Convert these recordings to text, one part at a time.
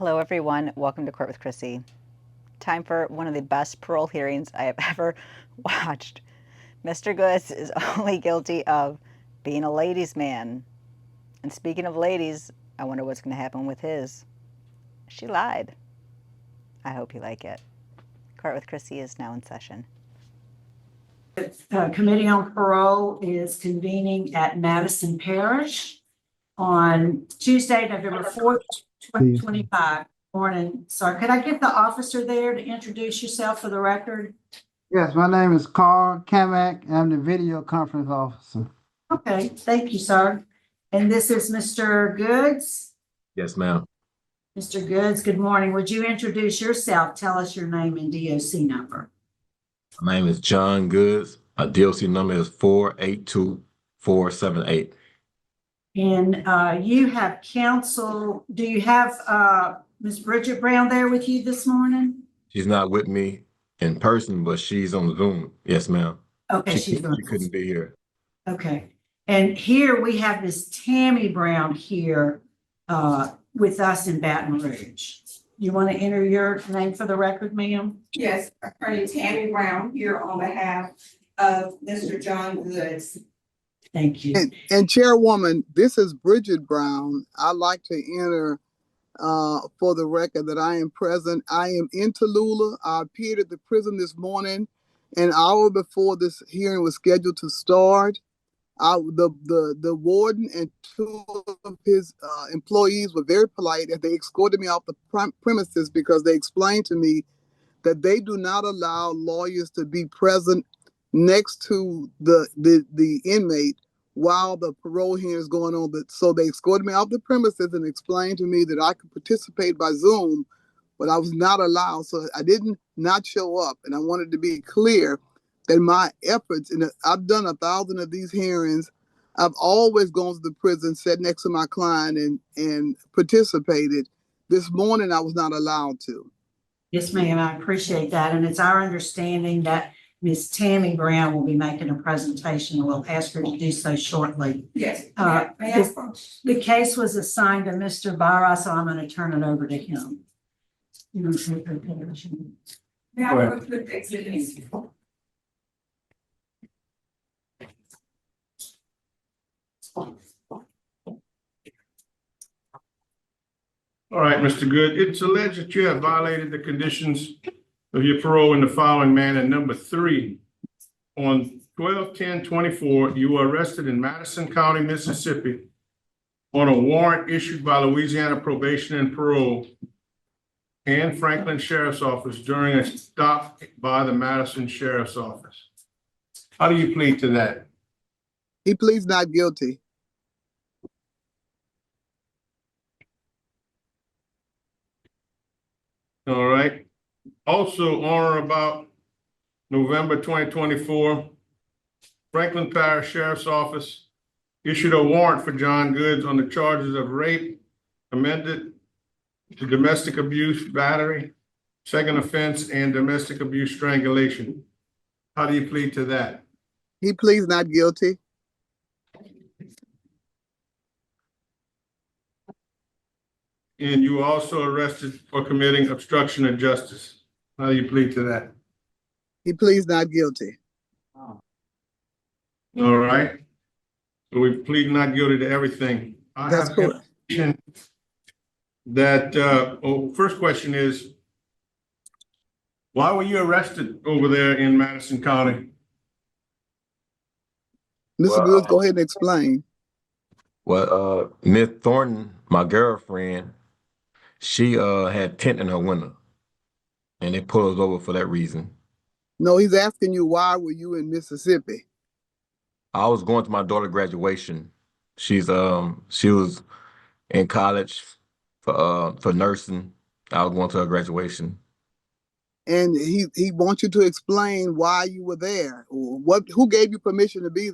Hello, everyone. Welcome to Court with Krissy. Time for one of the best parole hearings I have ever watched. Mr. Goods is only guilty of being a ladies' man. And speaking of ladies, I wonder what's going to happen with his. She lied. I hope you like it. Court with Krissy is now in session. Committee on Parole is convening at Madison Parish on Tuesday, November 4th, 2025. Morning. Sorry, could I get the officer there to introduce yourself for the record? Yes, my name is Carl Kamak. I'm the video conference officer. Okay, thank you, sir. And this is Mr. Goods. Yes, ma'am. Mr. Goods, good morning. Would you introduce yourself? Tell us your name and DOC number. My name is John Goods. My DOC number is 482478. And you have counsel. Do you have Ms. Bridget Brown there with you this morning? She's not with me in person, but she's on Zoom. Yes, ma'am. Okay, She couldn't be here. Okay. And here we have Ms. Tammy Brown here with us in Baton Rouge. You want to enter your name for the record, ma'am? Yes, Attorney Tammy Brown here on behalf of Mr. John Goods. Thank you. And Chairwoman, this is Bridget Brown. I'd like to enter for the record that I am present. I am in Tallulah. I appeared at the prison this morning, an hour before this hearing was scheduled to start. The warden and two of his employees were very polite and they escorted me off the premises because they explained to me that they do not allow lawyers to be present next to the inmate while the parole hearing is going on. So they escorted me off the premises and explained to me that I could participate by Zoom, but I was not allowed. So I didn't not show up. And I wanted to be clear that my efforts, and I've done 1,000 of these hearings, I've always gone to the prison, sat next to my client and participated. This morning, I was not allowed to. Yes, ma'am. I appreciate that. And it's our understanding that Ms. Tammy Brown will be making a presentation. We'll ask her to do so shortly. Yes. The case was assigned to Mr. Barra, so I'm going to turn it over to him. You want to take her position? Now we'll put the exhibits. All right, Mr. Good, it's alleged that you have violated the conditions of your parole in the following manner. Number 3, on 12/10/24, you were arrested in Madison County, Mississippi on a warrant issued by Louisiana Probation and Parole and Franklin Sheriff's Office during a stop by the Madison Sheriff's Office. How do you plead to that? He pleads not guilty. All right. Also, on or about November 2024, Franklin Parish Sheriff's Office issued a warrant for John Goods on the charges of rape, amended to domestic abuse, battery, second offense, and domestic abuse strangulation. How do you plead to that? He pleads not guilty. And you were also arrested for committing obstruction of justice. How do you plead to that? He pleads not guilty. All right. So we plead not guilty to everything. That's correct. First question is, why were you arrested over there in Madison County? Mr. Goods, go ahead and explain. Well, Miss Thornton, my girlfriend, she had tent in her window, and they pulled us over for that reason. No, he's asking you, why were you in Mississippi? I was going to my daughter's graduation. She was in college for nursing. I was going to her graduation. And he wants you to explain why you were there. Who gave you permission to be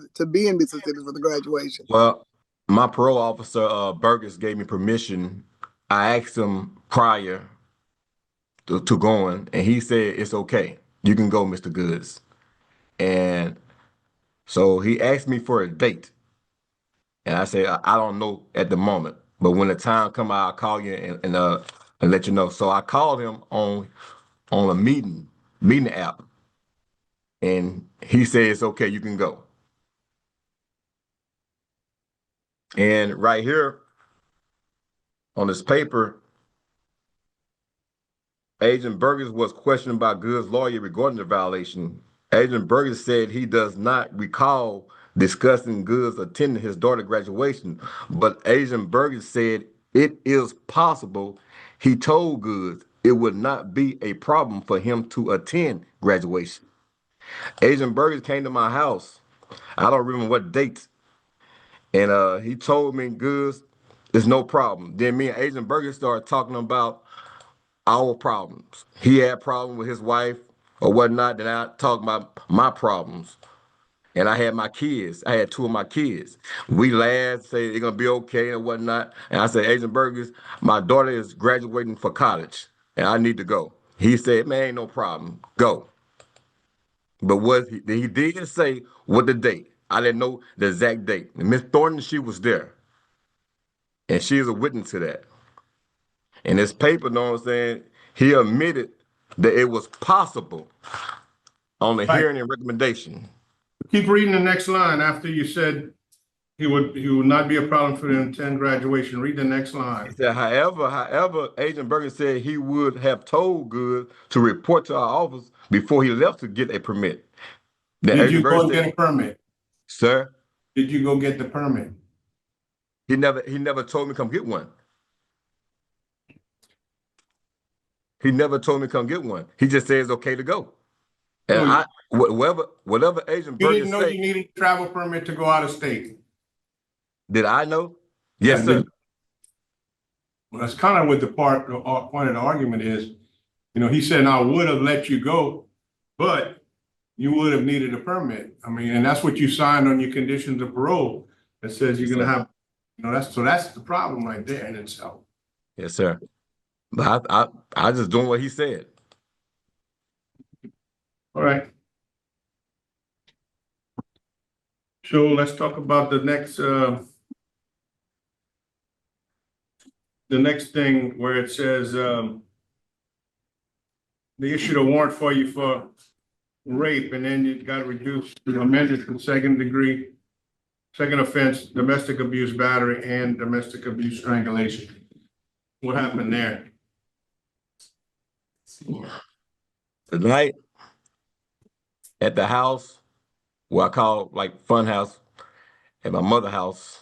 in Mississippi for the graduation? Well, my parole officer, Burgess, gave me permission. I asked him prior to going, and he said, it's okay. You can go, Mr. Goods. And so he asked me for a date. And I said, I don't know at the moment. But when the time comes, I'll call you and and let you know. So I called him on a meeting app, and he said it's okay, you can go. And right here on this paper, Agent Burgess was questioned by Good's lawyer regarding the violation. Agent Burgess said he does not recall discussing Good's attending his daughter's graduation, but Agent Burgess said it is possible he told Goods it would not be a problem for him to attend graduation. Agent Burgess came to my house. I don't remember what date. And he told me, Goods, there's no problem. Then me and Agent Burgess started talking about our problems. He had problems with his wife or whatnot. Then I talked about my problems. And I had my kids. I had two of my kids. We laughed, say they're gonna be okay and whatnot. And I said, Agent Burgess, my daughter is graduating for college and I need to go. He said, man, ain't no problem. Go. But what he did say what the date. I didn't know the exact date. And Miss Thornton, she was there. And she is a witness to that. In this paper, know what I'm saying, he admitted that it was possible on the Right. hearing and recommendation. Keep reading the next line after you said he would not be a problem for the attend graduation. Read the next line. He said, however, Agent Bergen said he would have told Good to report to our office before he left to get a permit. Then Did Agent you go Bergen and said, get a permit? sir, Did you go get the permit? he never told me to come get one. He never told me to come get one. He just said it's okay to go. And So whatever Agent you Bergen didn't know say, you needed a travel permit to go out of state? did I know? Yes, Yeah, sir. Well, that's kind of what the point of the argument is. You know, he said, I would have let you go, but you would have needed a permit. I mean, and that's what you signed on your conditions of parole that says you're going to have, you know, that's the problem right there in itself. Yes, sir. But I just doing what he said. All right. So let's talk about the next thing where it says, they issued a warrant for you for rape, and then you got reduced to amended to second offense, domestic abuse battery, and domestic abuse strangulation. What happened there? Tonight at the house, what I call like fun house, at my mother's house,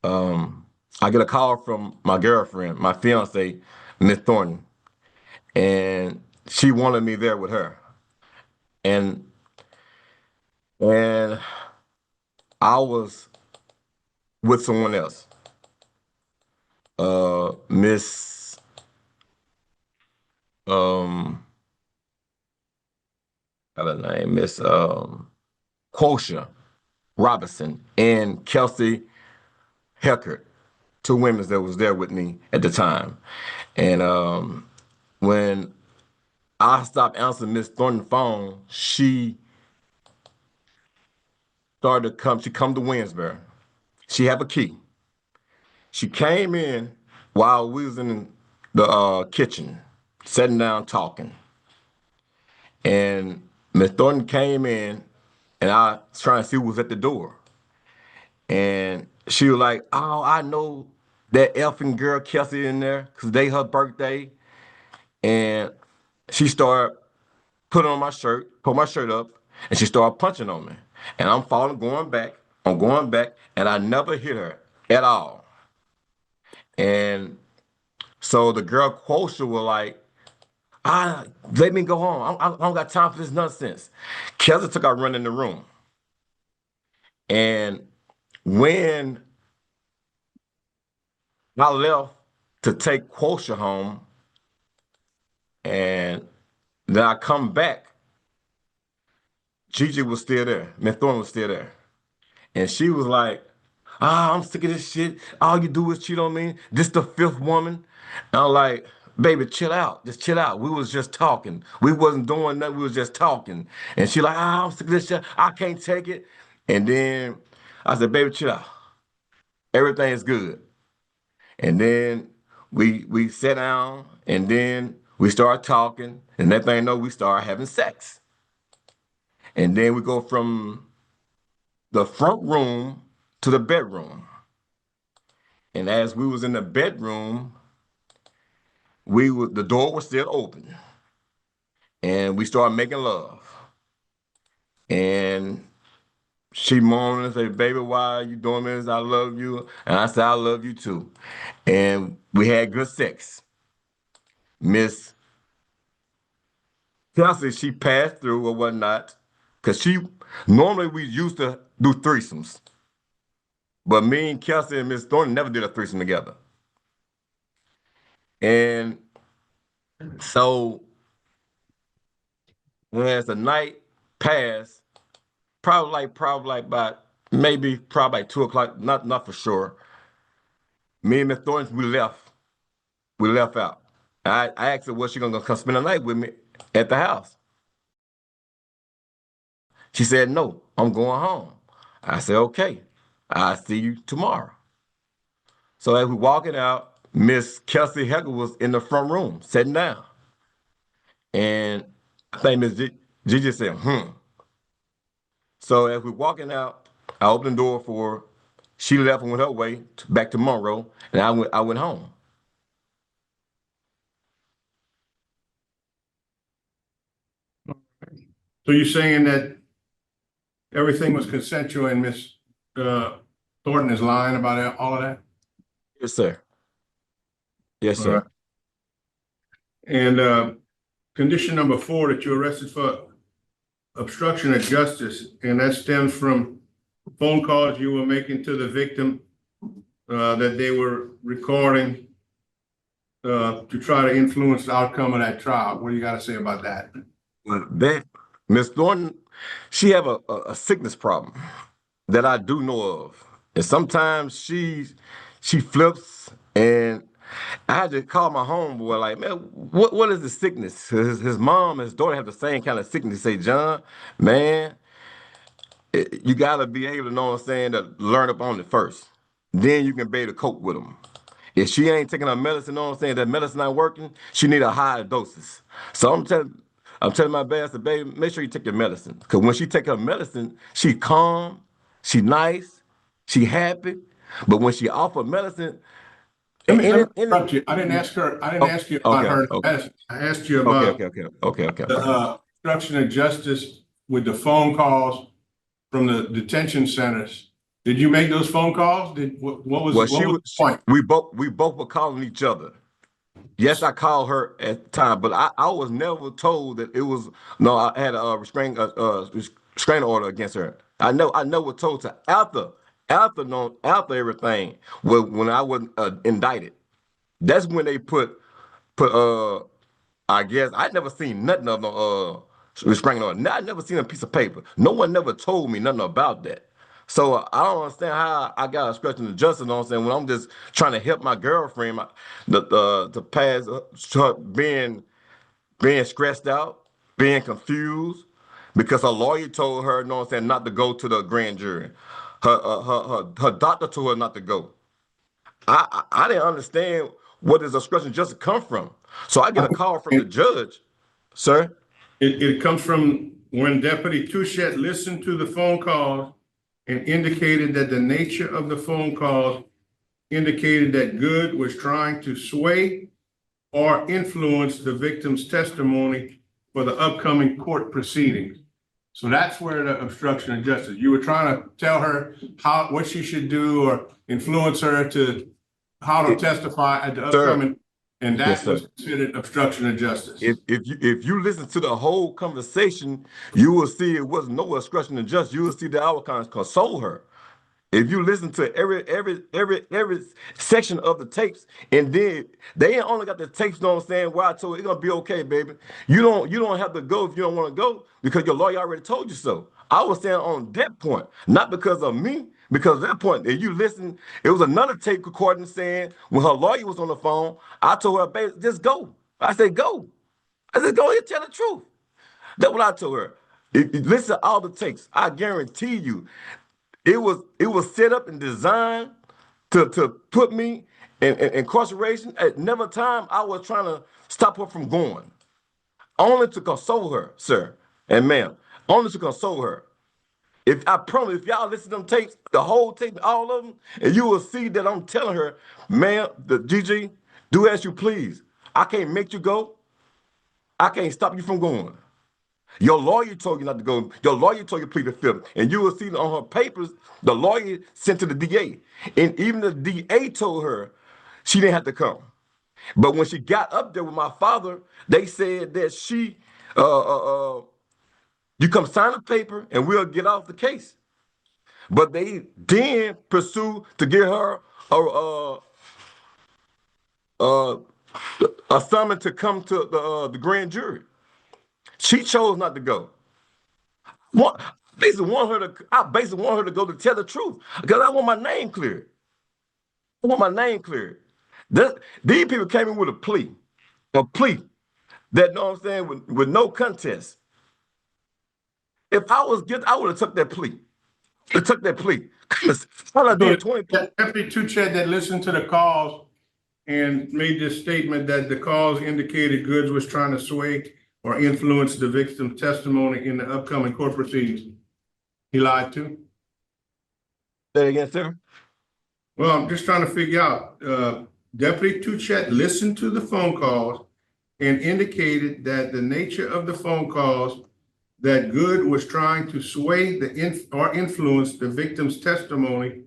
I get a call from my girlfriend, my fiance, Miss Thornton, and she wanted me there with her. And I was with someone else. Miss her name, Miss Quosha Robinson and Kelsey Heckert, two women that was there with me at the time. And when I stopped answering Miss Thornton's phone, she started to come. She come to Winsbury. She have a key. She came in while we was in the kitchen, sitting down talking. And Miss Thornton came in, and I was trying to see who was at the door. And she was like, oh, I know that effing girl Kelsey in there, because today her birthday. And she started putting on my shirt, put my shirt up, and she started punching on me. And I'm falling, going back, and I never hit her at all. And so the girl Quosha was like, let me go home. I don't got time for this nonsense. Kelsey took out running in the room. And when I left to take Quosha home, and then I come back, Gigi was still there. Miss Thornton was still there. And she was like, I'm sick of this shit. All you do is cheat on me. This the fifth woman. And I'm like, baby, chill out. Just chill out. We was just talking. We wasn't doing nothing. We was just talking. And she like, I'm sick of this shit. I can't take it. And then I said, baby, chill out. Everything is good. And then we sat down, and then we started talking, and that thing you know, we started having sex. And then we go from the front room to the bedroom. And as we was in the bedroom, the door was still open. And we started making love. And she moaned and said, "Baby, why are you doing this? I love you." And I said, "I love you too." And we had good sex. Miss Kelsey, she passed through or whatnot, because normally we used to do threesomes. But me and Kelsey and Miss Thornton never did a threesome together. And so as the night passed, probably like about probably like 2 o'clock, not for sure. Me and Miss Thornton, we left. We left out. I asked her, was she gonna come spend the night with me at the house? She said, "No, I'm going home." I said, "Okay, I'll see you tomorrow." So as we walking out, Miss Kelsey Heckle was in the front room, sitting down. And I think Miss Gigi said, "Hmm." So as we walking out, I opened the door for her. She left and went her way back to Monroe, and I went home. So you're saying that everything was consensual and Miss Thornton is lying about all of that? Yes, sir. Yes, All sir. right. And condition number 4, that you're arrested for obstruction of justice, and that stems from phone calls you were making to the victim that they were recording to try to influence the outcome of that trial. What do you got to say about that? Well, Miss Thornton, she have a sickness problem that I do know of, and sometimes she flips, and I had to call my homeboy, like, "Man, what is the sickness?" His mom and his daughter have the same kind of sickness. Say, "John, man, you gotta be able to know what I'm saying, to learn up on it first. Then you can be able to cope with them. If she ain't taking her medicine, know what I'm saying, that medicine not working, she need a higher doses." So I'm telling my bastard, "Baby, make sure you take your medicine." Because when she take her medicine, she calm, she nice, she happy. But when she off her medicine, Let me any interrupt you. I didn't ask oh, you about okay, her okay, medicine. I asked you okay, about okay. the obstruction of justice with the phone calls from the detention centers. Did you make those phone calls? What was Well, the point? we both were calling each other. Yes, I called her at the time, but I was never told that it was no. I had a restraining order against her. I was told to after everything. When I was indicted, that's when they put I guess I never seen nothing of no restraining order. I never seen a piece of paper. No one never told me nothing about that. So I don't understand how I got obstruction of justice. You know what I'm saying, when I'm just trying to help my girlfriend to pass her being stressed out, being confused, because her lawyer told her, you know what I'm saying, not to go to the grand jury. Her doctor told her not to go. I didn't understand where this obstruction of justice come from. So I get a call from the judge, sir. It comes from when Deputy Touchette listened to the phone calls and indicated that the nature of the phone calls indicated that Good was trying to sway or influence the victim's testimony for the upcoming court proceedings. So that's where the obstruction of justice. You were trying to tell her what she should do or influence her to how to testify at the Sir. upcoming, and Yes, that sir. was considered obstruction of justice. If you listen to the whole conversation, you will see it was no obstruction of justice. You will see that I was kind of console her. If you listen to every section of the tapes, and then they ain't only got the tapes, you know what I'm saying, where I told her it's gonna be okay, baby. You don't have to go if you don't want to go, because your lawyer already told you so. I was saying on that point, not because of me, because at that point, if you listen, it was another tape recording saying when her lawyer was on the phone, I told her, "Baby, just go." I said, "Go." I said, "Go ahead, tell the truth." That's what I told her. If you listen to all the tapes, I guarantee you, it was set up and designed to put me incarceration, at never time I was trying to stop her from going. Only to console her, sir and ma'am. Only to console her. If I promise, if y'all listen to them tapes, the whole tape, all of them, and you will see that I'm telling her, ma'am, the GG, do as you please. I can't make you go. I can't stop you from going. Your lawyer told you not to go. Your lawyer told you to plead the fifth. And you will see on her papers, the lawyer sent to the DA. And even the DA told her she didn't have to come. But when she got up there with my father, they said that you come sign a paper and we'll get off the case. But they then pursue to get her a summons to come to the grand jury. She chose not to go. I basically want her to go to tell the truth because I want my name cleared. I want my name cleared. These people came in with a plea that, know what I'm saying, with no contest. If I was guilty, I would have took that plea. I took that plea. All I did 20. Deputy Tuchet that listened to the calls and made this statement that the calls indicated Goods was trying to sway or influence the victim's testimony in the upcoming court proceedings. He lied too? Say it again, sir. Well, I'm just trying to figure out, Deputy Tuchet listened to the phone calls and indicated that the nature of the phone calls that Good was trying to sway or influence the victim's testimony.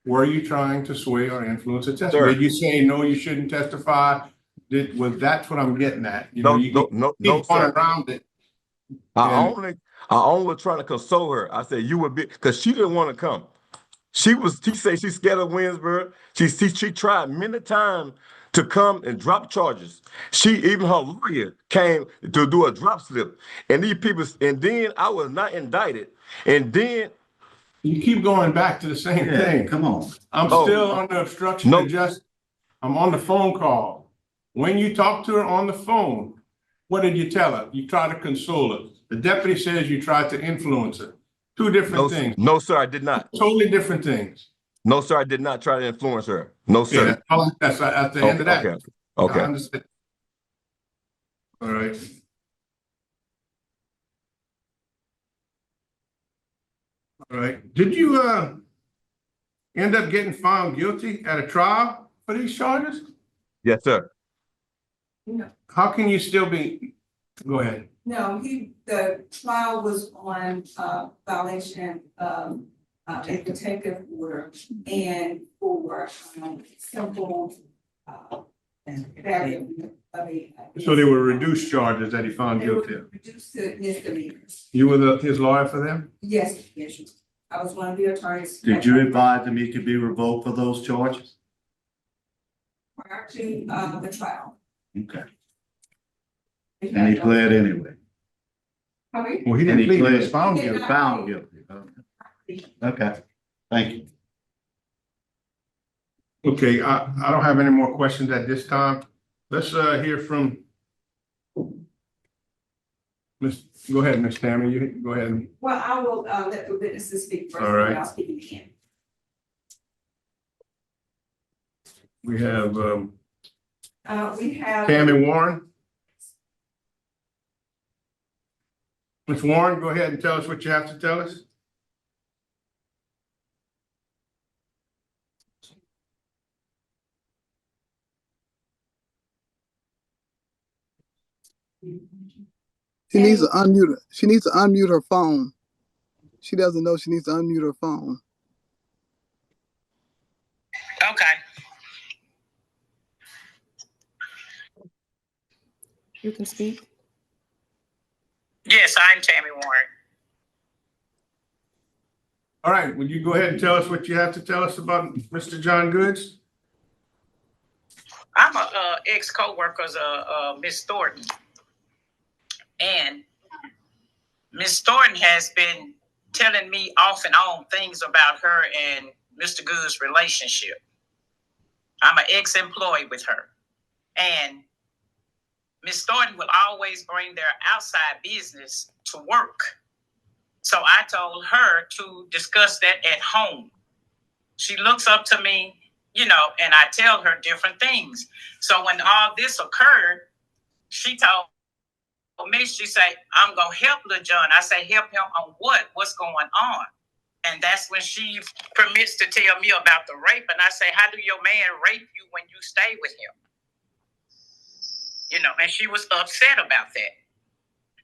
Were you trying to sway or influence the testimony? Sir. Did you say, no, you shouldn't testify? That's what I'm getting at. You know, you No, keep sir. going around it. I only was trying to console her. I said, you would be, because she didn't want to come. She said she's scared of Winsburg. She tried many times to come and drop charges. Even her lawyer came to do a drop slip. And these people, and then I was not indicted. And then You keep going back to the same thing. Come on. I'm still on the obstruction of justice. I'm on the phone call. When you talk to her on the phone, what did you tell her? You tried to console her. The deputy says you tried to influence her. Two different things. No, sir, I did not. Totally different things. No, sir, I did not try to influence her. No, sir. Yeah, that's at the end of that. Okay. I understand. All right. All right. Did you end up getting found guilty at a trial for these charges? Yes, sir. No, How can you still be? Go ahead. no, the trial was on violation of a protective order and for simple failure of a. So they were reduced charges that he found They were guilty of. reduced to misdemeanors. You were his lawyer for them? Yes, yes, I was one of the attorneys. Did you advise him he could be revoked for those charges? Prior to the trial. Okay. And he pled anyway. Okay. Well, he And didn't plead, he pled- was found he was guilty. found guilty. Okay, thank you. Okay, I don't have any more questions at this time. Let's hear from go ahead, Ms. Tammy, you go ahead. Well, I will let the witnesses speak first, All right. and I'll speak again. We have We have. Tammy Warren. Ms. Warren, go ahead and tell us what you have to tell us. She needs to unmute. She needs to unmute her phone. She doesn't know she needs to unmute her phone. Okay. You can speak. Yes, I'm Tammy Warren. All right, would you go ahead and tell us what you have to tell us about Mr. John Goods? I'm a ex-co-worker of Miss Thornton. And Miss Thornton has been telling me off and on things about her and Mr. Good's relationship. I'm an ex-employee with her. And Miss Thornton will always bring their outside business to work. So I told her to discuss that at home. She looks up to me you know, and I tell her different things. So when all this occurred, she told me, she said, I'm going to help Lil John. I say, help him on what? What's going on? And that's when she permits to tell me about the rape. And I say, how do your man rape you when you stay with him? You know, and she was upset about that.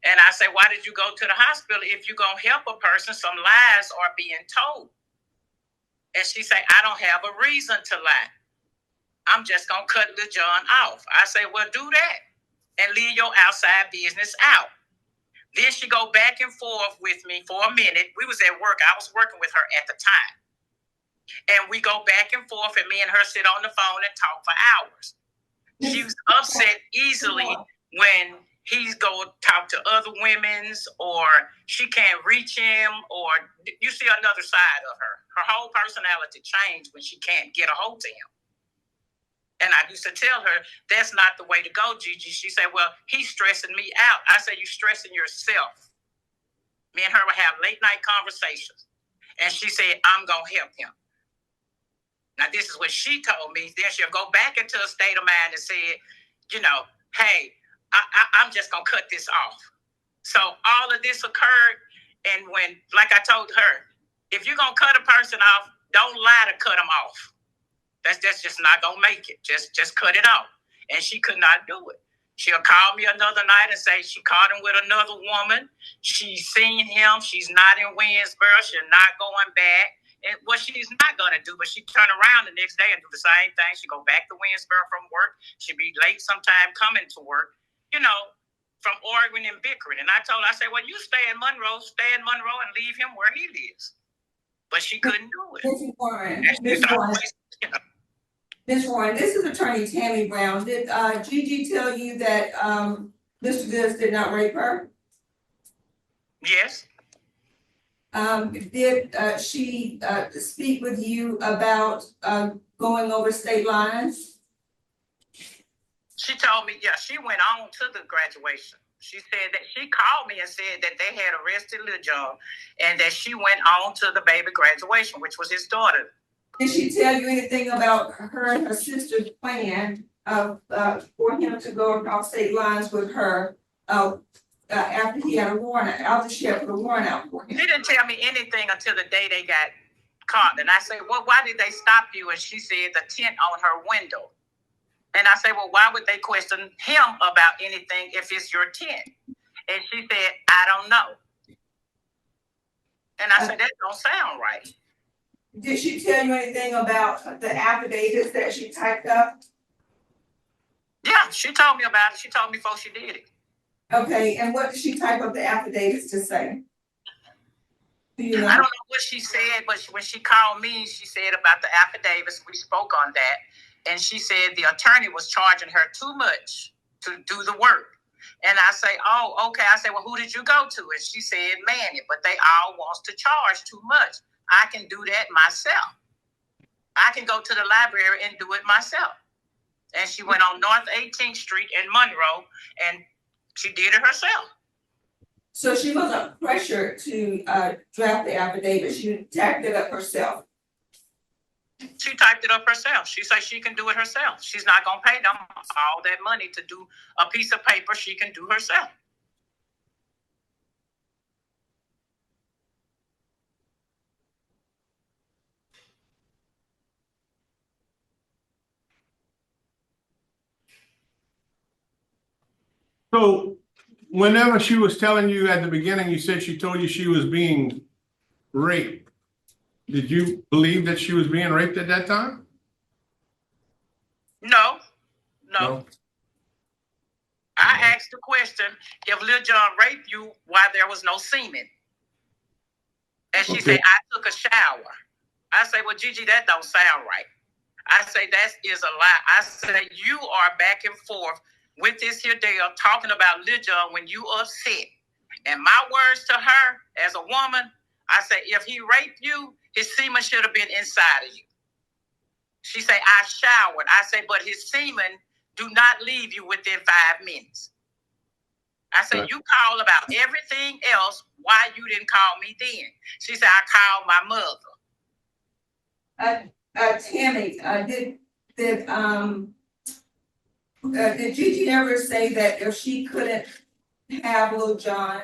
And I say, why did you go to the hospital if you're going to help a person? Some lies are being told. And she say, I don't have a reason to lie. I'm just going to cut Lil John off. I say, well, do that and leave your outside business out. Then she go back and forth with me for a minute. We was at work. I was working with her at the time. And we go back and forth, and me and her sit on the phone and talk for hours. She was upset easily when he's go talk to other women's, or she can't reach him, or you see another side of her. Her whole personality changed when she can't get a hold of him. And I used to tell her, that's not the way to go, Gigi. She said, well, he's stressing me out. I said, you're stressing yourself. Me and her would have late night conversations. And she said, I'm going to help him. Now, this is what she told me. Then she'll go back into a state of mind and say, you know, hey, I'm just going to cut this off. So all of this occurred. And when, like I told her, if you're going to cut a person off, don't lie to cut them off. That's just not going to make it. Just cut it off. And she could not do it. She'll call me another night and say she caught him with another woman. She's seen him. She's not in Winsboro. She's not going back. And what she's not going to do, but she turn around the next day and do the same thing. She go back to Winsboro from work. She'd be late sometime coming to work, you know, from arguing and bickering. And I told her, I said, well, you stay in Monroe and leave him where he lives. But she couldn't do it. Ms. Warren, this is Attorney Tammy Brown. Did Gigi tell you that Mr. Goods did not rape her? Yes. Did she speak with you about going over state lines? She told me, yeah, she went on to the graduation. She said that she called me and said that they had arrested Lil John and that she went on to the baby graduation, which was his daughter. Did she tell you anything about her and her sister's plan of for him to go across state lines with her after he had a warrant, after she had put a warrant out for him? She didn't tell me anything until the day they got caught. And I said, well, why did they stop you? And she said the tint on her window. And I said, well, why would they question him about anything if it's your tint? And she said, I don't know. And I said, that don't sound right. Did she tell you anything about the affidavits that she typed up? Yeah, she told me about it. She told me before she did it. Okay, and what did she type up the affidavits to say? Do you know? I don't know what she said, but when she called me, she said about the affidavits. We spoke on that. And she said the attorney was charging her too much to do the work. And I say, oh, okay. I said, well, who did you go to? And she said, Manny, but they all wants to charge too much. I can do that myself. I can go to the library and do it myself. And she went on North 18th Street in Monroe and she did it herself. So she wasn't pressured to draft the affidavit. She typed it up herself. She typed it up herself. She said she can do it herself. She's not going to pay them all that money to do a piece of paper she can do herself. So whenever she was telling you at the beginning, you said she told you she was being raped. Did you believe that she was being raped at that time? No. I asked the question, if Lil John raped you, why there was no semen? And she said, I took a shower. I say, well, Gigi, that don't sound right. I say, that is a lie. I say, you are back and forth with this here deal talking about Lil John when you upset. And my words to her as a woman, I say, if he raped you, his semen should have been inside of you. She say, I showered. I say, but his semen do not leave you within 5 minutes. I say, you call about everything else. Why you didn't call me then? She said, I called my mother. Tammy, did Gigi ever say that if she couldn't have Lil John,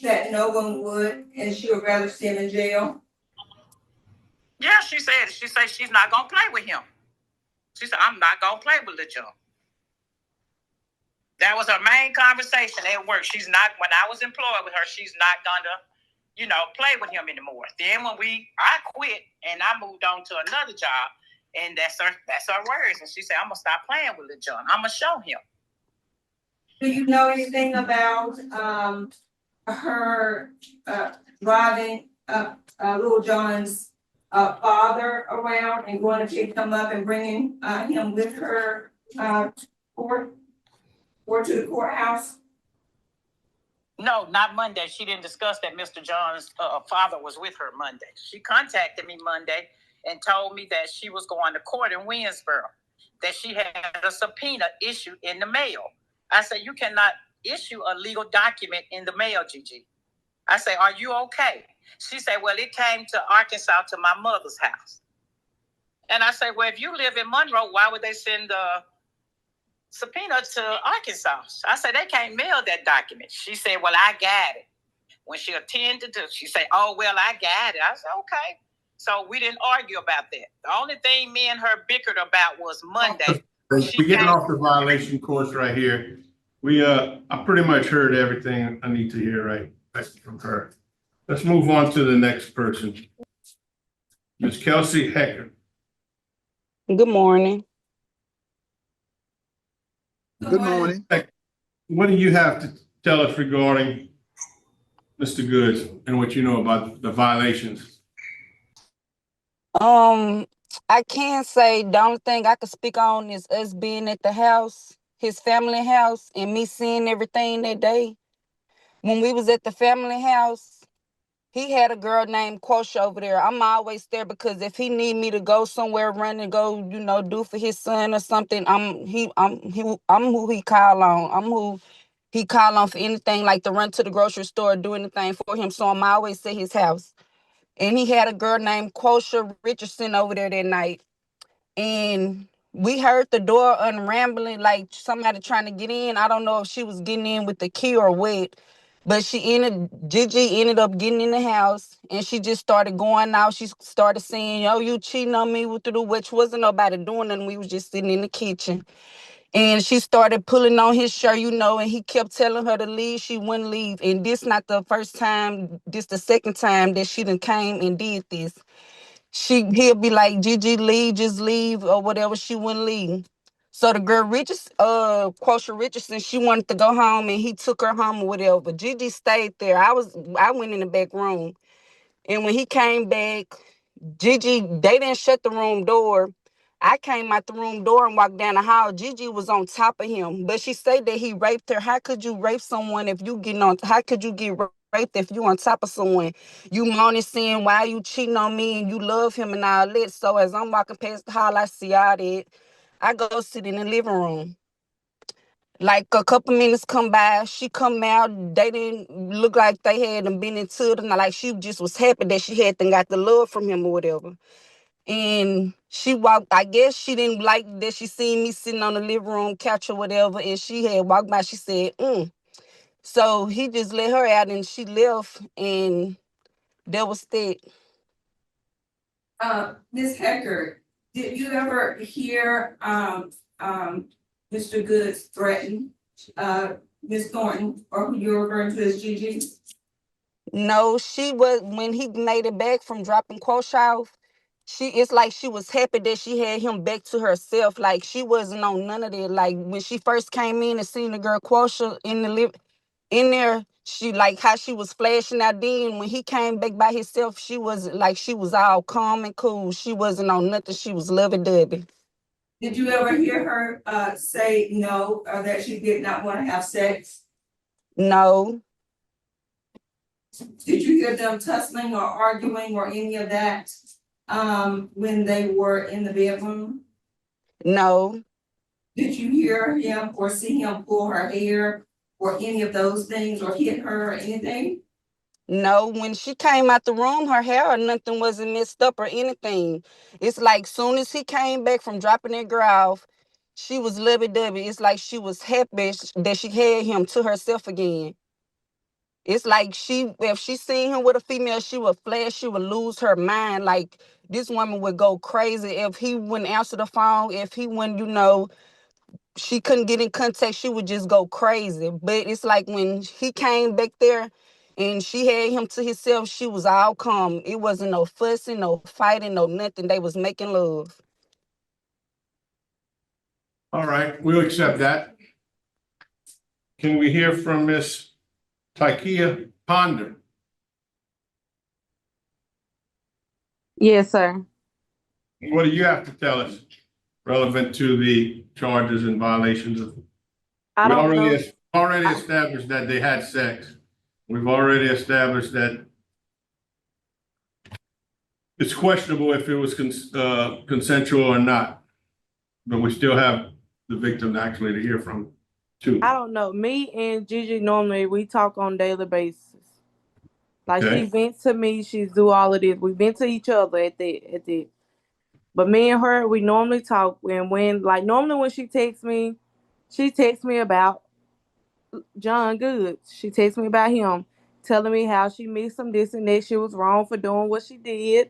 that no one would, and she would rather see him in jail? Yeah, she said she's not gonna play with him. She said, I'm not gonna play with Lil John. That was her main conversation at work. She's not, when I was employed with her, she's not gonna, play with him anymore. Then when I quit and I moved on to another job, and that's her words. And she said, I'm gonna stop playing with Lil John. I'm gonna show him. Do you know anything about her driving Lil John's father around and going to pick him up and bringing him with her court or to the courthouse? No, not Monday. She didn't discuss that Mr. John's father was with her Monday. She contacted me Monday and told me that she was going to court in Winsboro, that she had a subpoena issued in the mail. I said, you cannot issue a legal document in the mail, Gigi. I said, are you okay? She said, well, it came to Arkansas to my mother's house. And I said, well, if you live in Monroe, why would they send a subpoena to Arkansas? I said, they can't mail that document. She said, well, I got it. When she attended to, she said, oh, well, I got it. I said, okay. So we didn't argue about that. The only thing me and her bickered about was Monday. We're getting off the violation course right here. I pretty much heard everything I need to hear right from her. Let's move on to the next person. Ms. Kelsey Hecker. Good morning. Good morning. What do you have to tell us regarding Mr. Goods and what you know about the violations? I can say the only thing I could speak on is us being at the house, his family house, and me seeing everything that day. When we was at the family house, he had a girl named Quosha over there. I'm always there because if he need me to go somewhere, run and go, do for his son or something, I'm who he call on. I'm who he call on for anything, like to run to the grocery store, do anything for him. So I'm always at his house. And he had a girl named Quosha Richardson over there that night. And we heard the door unrambling, like somebody trying to get in. I don't know if she was getting in with the key or what. But Gigi ended up getting in the house, and she just started going out. She started saying, "Oh, you cheating on me with the," which wasn't nobody doing nothing. We was just sitting in the kitchen. And she started pulling on his shirt, and he kept telling her to leave. She wouldn't leave. And this not the first time, this the second time that she done came and did this. He'll be like, Gigi, leave, just leave, or whatever. She wouldn't leave. So the girl Quosha Richardson, she wanted to go home, and he took her home or whatever. Gigi stayed there. I went in the back room. And when he came back, they didn't shut the room door. I came out the room door and walked down the hall. Gigi was on top of him, but she said that he raped her. How could you rape someone if you how could you get raped if you on top of someone? You moaning, saying, why are you cheating on me, and you love him and all that. So as I'm walking past the hall, I see all that. I go sit in the living room. Like a couple minutes come by, she come out. They didn't look like they had been into it. Like she just was happy that she had got the love from him or whatever. And she walked, I guess she didn't like that she seen me sitting on the living room couch or whatever. And she had walked by, she said, So he just let her out and she left, and that was that. Ms. Hecker, did you ever hear Mr. Goods threaten Ms. Thornton, or who you're referring to as Gigi? No, she was, when he made it back from dropping Quosha off, it's like she was happy that she had him back to herself. Like she wasn't on none of that. Like when she first came in and seen the girl Quosha in there, she like how she was flashing out. Then when he came back by himself, she was all calm and cool. She wasn't on nothing. She was lovey-dovey. Did you ever hear her say no, or that she did not want to have sex? No. Did you hear them tussling or arguing or any of that when they were in the bedroom? No. Did you hear him or see him pull her hair or any of those things, or hit her or anything? No, when she came out the room, her hair or nothing wasn't messed up or anything. It's like soon as he came back from dropping that girl off, she was lovey-dovey. It's like she was happy that she had him to herself again. It's like if she seen him with a female, she would flash, she would lose her mind. Like this woman would go crazy if he wouldn't answer the phone, if he wouldn't, she couldn't get in contact, she would just go crazy. But it's like when he came back there and she had him to herself, she was all calm. It wasn't no fussing, no fighting, no nothing. They was making love. All right, we'll accept that. Can we hear from Miss Tykia Ponder? Yes, sir. What do you have to tell us relevant to the charges and violations of? I We don't know. already established that they had sex. We've already established that it's questionable if it was consensual or not, but we still have the victim actually to hear from too. I don't know. Me and Gigi normally we talk on a daily basis. Like Okay. she vents to me, she's do all of this. We vent to each other at the. But me and her, we normally talk. And normally when she texts me about John Goods. She texted me about him, telling me how she missed him, this and that. She was wrong for doing what she did,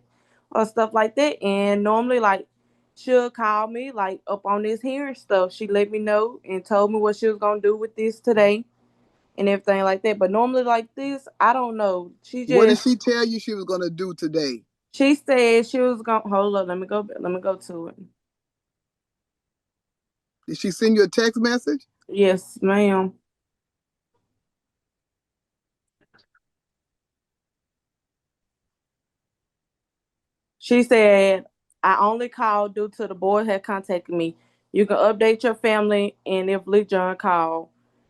or stuff like that. And normally, she'll call me, up on this hearing stuff. She let me know and told me what she was gonna do with this today and everything like that. But normally, like this, I don't know. What did she tell you she was gonna do today? She said she was gonna hold up. Let me go to it. Did she send you a text message? Yes, ma'am. She said, I only called due to the board had contacted me. You can update your family and if Lee John called.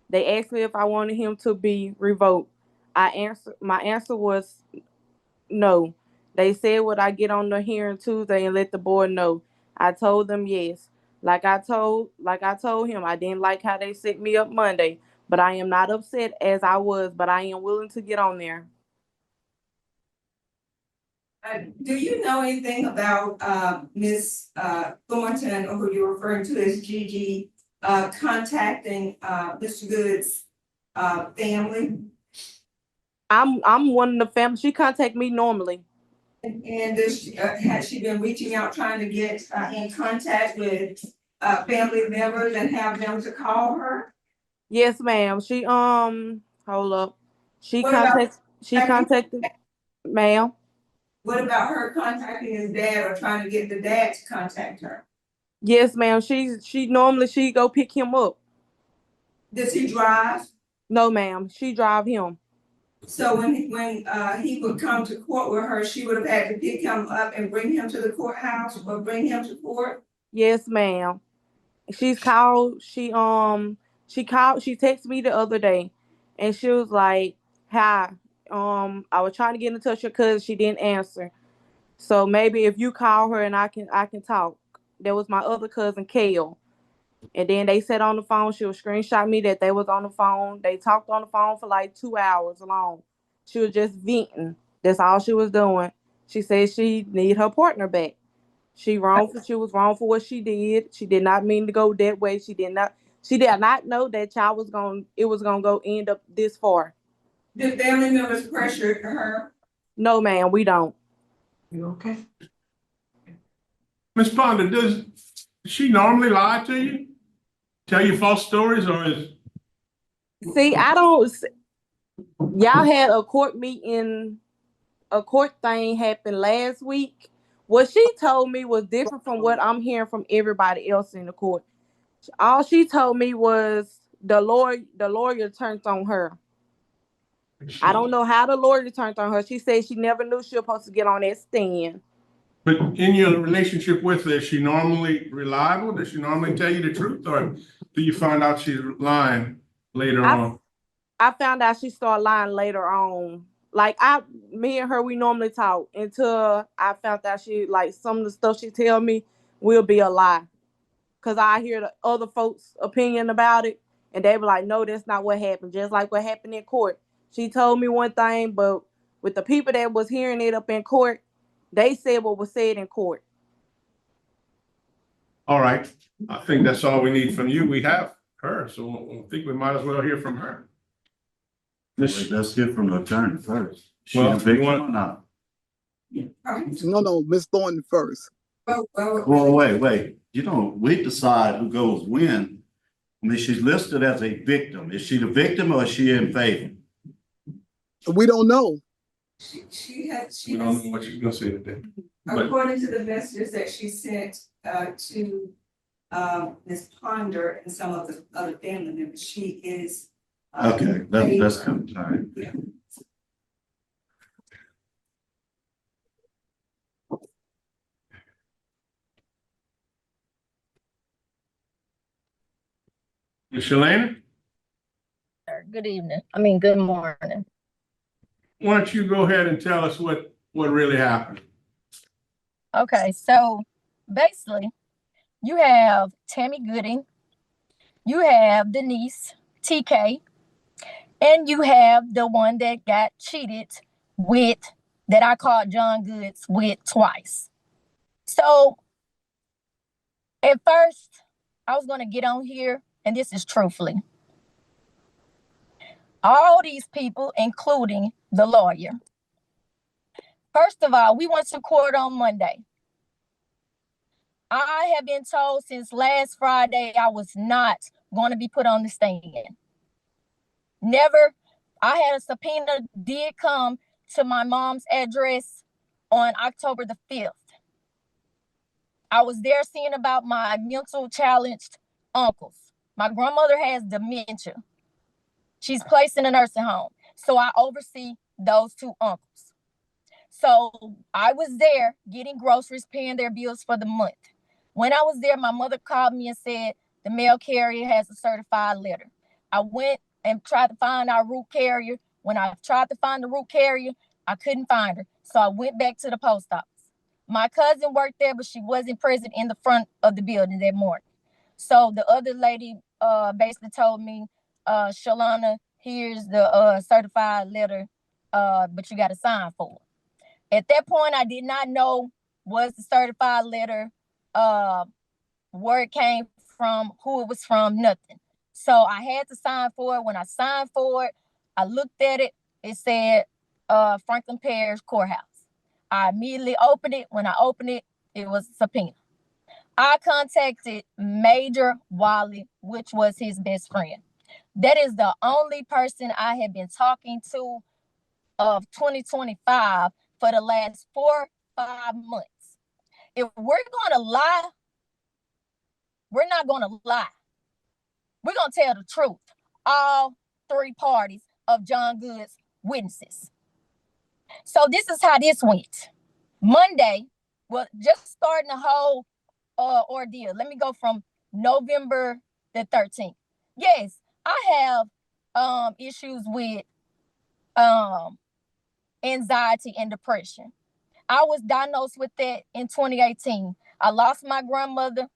They asked me if I wanted him to be revoked. My answer was no. They said would I get on the hearing Tuesday and let the board know. I told them yes. Like I told him, I didn't like how they set me up Monday, but I am not upset as I was, but I am willing to get on there. Do you know anything about Miss Thornton, or who you're referring to as Gigi, contacting Mr. Good's family? I'm one of the family. She contact me normally. And has she been reaching out, trying to get in contact with family members and have them to call her? Yes, ma'am. She hold up. She What about contacted ma'am. What about her contacting his dad or trying to get the dad to contact her? Yes, ma'am. She normally she go pick him up. Does he drive? No, ma'am. She drive him. So when he would come to court with her, she would have had to pick him up and bring him to the courthouse or bring him to court? Yes, ma'am. She's called. She texted me the other day, and she was like, "Hi, I was trying to get in touch with her because she didn't answer. So maybe if you call her and I can talk." There was my other cousin Kale, and then they sat on the phone. She would screenshot me that they was on the phone. They talked on the phone for like 2 hours long. She was just venting. That's all she was doing. She said she need her partner back. She was wrong for what she did. She did not mean to go that way. She did not know that it was gonna go end up this far. Did family members pressure her? No, ma'am, we don't. You okay? Ms. Ponder, does she normally lie to you? Tell you false stories, or is? See, I don't. Y'all had a court thing happen last week. What she told me was different from what I'm hearing from everybody else in the court. All she told me was the lawyer turned on her. I don't know how the lawyer turned on her. She said she never knew she was supposed to get on that stand. But in your relationship with her, is she normally reliable? Does she normally tell you the truth, or do you find out she's lying later on? I found out she started lying later on. Me and her, we normally talk until I found out some of the stuff she tell me will be a lie. Cause I hear the other folks' opinion about it, and they were like, "No, that's not what happened." Just like what happened in court. She told me one thing, but with the people that was hearing it up in court, they said what was said in court. All right, I think that's all we need from you. We have her, so I think we might as well hear from her. Wait, let's hear from the attorney first. She Well, a victim you want- or not? No, Ms. Thornton first. Well, wait. You know, we decide who goes when. I mean, she's listed as a victim. Is she the victim or is she in favor? We don't know. She We don't know what she's gonna say today. But according to the messages that she sent to Ms. Ponder and some of the other family members, she is. Okay, that's come, all right. Yeah. Ms. Shalana, Good evening. Good morning. why don't you go ahead and tell us what really happened? Okay, so basically, you have Tammy Gooding, you have Denise, TK, and you have the one that got cheated with, that I called John Goods with twice. So at first, I was going to get on here, and this is truthfully. All these people, including the lawyer. First of all, we went to court on Monday. I have been told since last Friday I was not going to be put on the stand. Never. I had a subpoena did come to my mom's address on October the 5th. I was there seeing about my mental challenged uncles. My grandmother has dementia. She's placed in a nursing home. So I oversee those two uncles. So I was there getting groceries, paying their bills for the month. When I was there, my mother called me and said, the mail carrier has a certified letter. I went and tried to find our route carrier. When I tried to find the route carrier, I couldn't find her. So I went back to the post office. My cousin worked there, but she wasn't present in the front of the building that morning. So the other lady basically told me, Shalana, here's the certified letter, but you got to sign for it. At that point, I did not know was the certified letter, where it came from, who it was from, nothing. So I had to sign for it. When I signed for it, I looked at it. It said Franklin Parish Courthouse. I immediately opened it. When I opened it, it was a subpoena. I contacted Major Wally, which was his best friend. That is the only person I have been talking to of 2025 for the last 4-5 months. If we're going to lie, we're not going to lie. We're going to tell the truth. All three parties of John Good's witnesses. So this is how this went. Monday, well, just starting the whole ordeal. Let me go from November the 13th. Yes, I have issues with anxiety and depression. I was diagnosed with that in 2018. I lost my grandmother.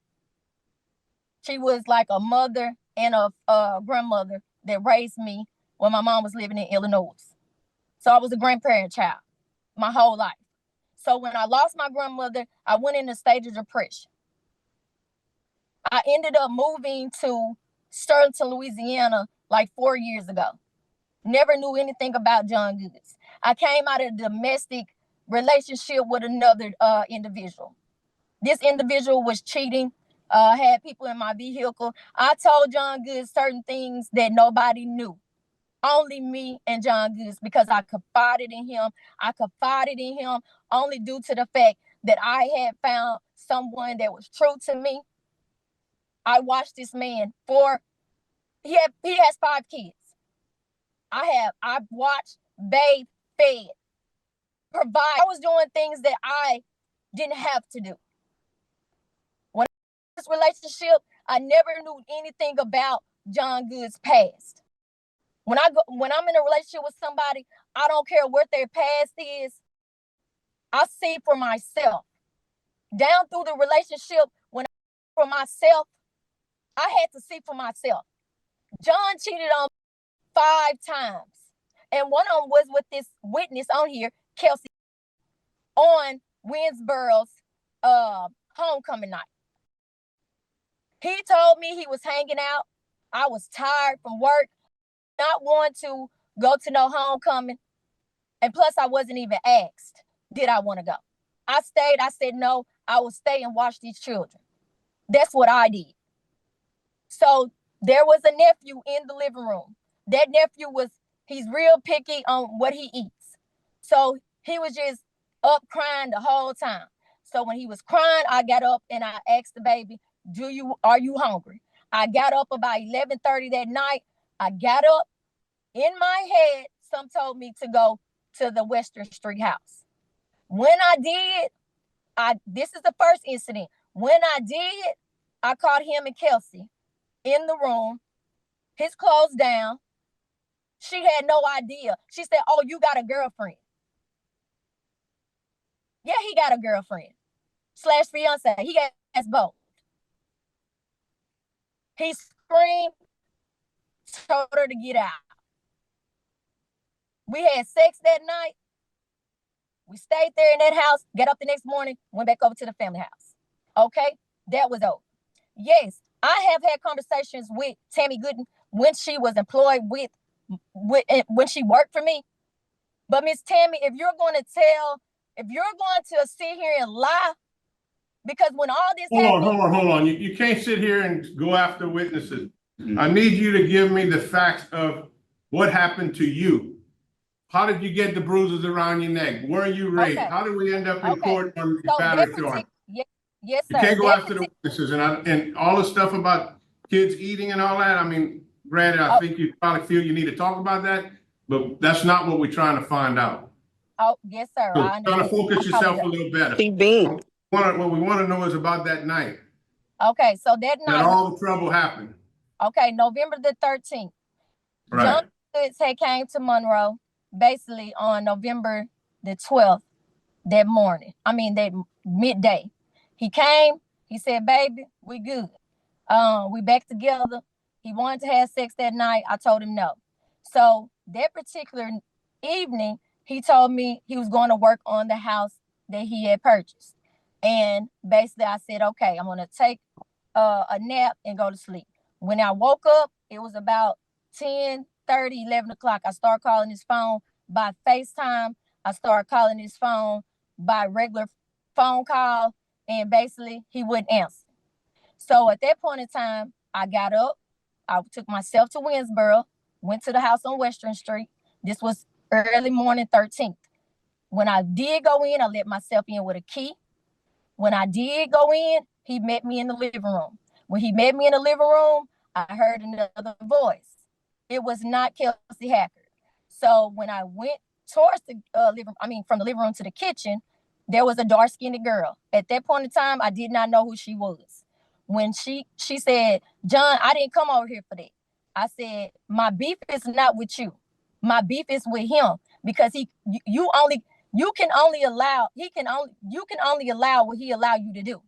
She was like a mother and a grandmother that raised me when my mom was living in Illinois. So I was a grandparent child my whole life. So when I lost my grandmother, I went in a stage of depression. I ended up moving to Sterling, Louisiana, like 4 years ago. Never knew anything about John Goods. I came out of a domestic relationship with another individual. This individual was cheating, had people in my vehicle. I told John Goods certain things that nobody knew. Only me and John Goods, because I confided in him. I confided in him only due to the fact that I had found someone that was true to me. I watched this man he has 5 kids. I watched, bathed, fed, provide. I was doing things that I didn't have to do. When I was in this relationship, I never knew anything about John Good's past. When I'm in a relationship with somebody, I don't care what their past is. I see for myself. Down through the relationship, when I see for myself, I had to see for myself. John cheated on me 5 times. And one of them was with this witness on here, Kelsey, on Winsboro's homecoming night. He told me he was hanging out. I was tired from work, not want to go to no homecoming. And plus, I wasn't even asked, did I want to go? I stayed. I said, no, I will stay and watch these children. That's what I did. So there was a nephew in the living room. That nephew he's real picky on what he eats. So he was just up crying the whole time. So when he was crying, I got up and I asked the baby, are you hungry? I got up about 11:30 that night. I got up. In my head, some told me to go to the Western Street house. When I did, this is the first incident. When I did, I caught him and Kelsey in the room, his clothes down. She had no idea. She said, oh, you got a girlfriend. Yeah, he got a girlfriend / fiance. He has both. He screamed, told her to get out. We had sex that night. We stayed there in that house, got up the next morning, went back over to the family house. Okay, that was over. Yes, I have had conversations with Tammy Gooden when she was employed when she worked for me. But Miss Tammy, if you're going to sit here and lie, because when all this hold on. You can't sit here and go after witnesses. I need you to give me the facts of what happened to you. How did you get the bruises around your neck? Were you raped? Okay. How did we end up in court on the battery charge? Yes, sir. You can't go after the witnesses and all the stuff about kids eating and all that. I mean, granted, I think you probably feel you need to talk about that, but that's not what we're trying to find out. Oh, yes, sir. So try to focus yourself a little better. What we want to know is about that night. Okay, so that night. That all the trouble happened. Okay, November the 13th. Right. John Goods had came to Monroe basically on November the 12th that morning. That midday. He came, he said, baby, we good. We back together. He wanted to have sex that night. I told him no. So that particular evening, he told me he was going to work on the house that he had purchased. And basically I said, okay, I'm going to take a nap and go to sleep. When I woke up, it was about 10:30, 11 o'clock. I started calling his phone by FaceTime. I started calling his phone by regular phone call. And basically he wouldn't answer. So at that point in time, I got up. I took myself to Winsboro, went to the house on Western Street. This was early morning 13th. When I did go in, I let myself in with a key. When I did go in, he met me in the living room. When he met me in the living room, I heard another voice. It was not Kelsey Hackard. So when I went towards the from the living room to the kitchen, there was a dark-skinned girl. At that point in time, I did not know who she was. When she said, John, I didn't come over here for that. I said, my beef is not with you. My beef is with him because you can only allow what he allow you to do.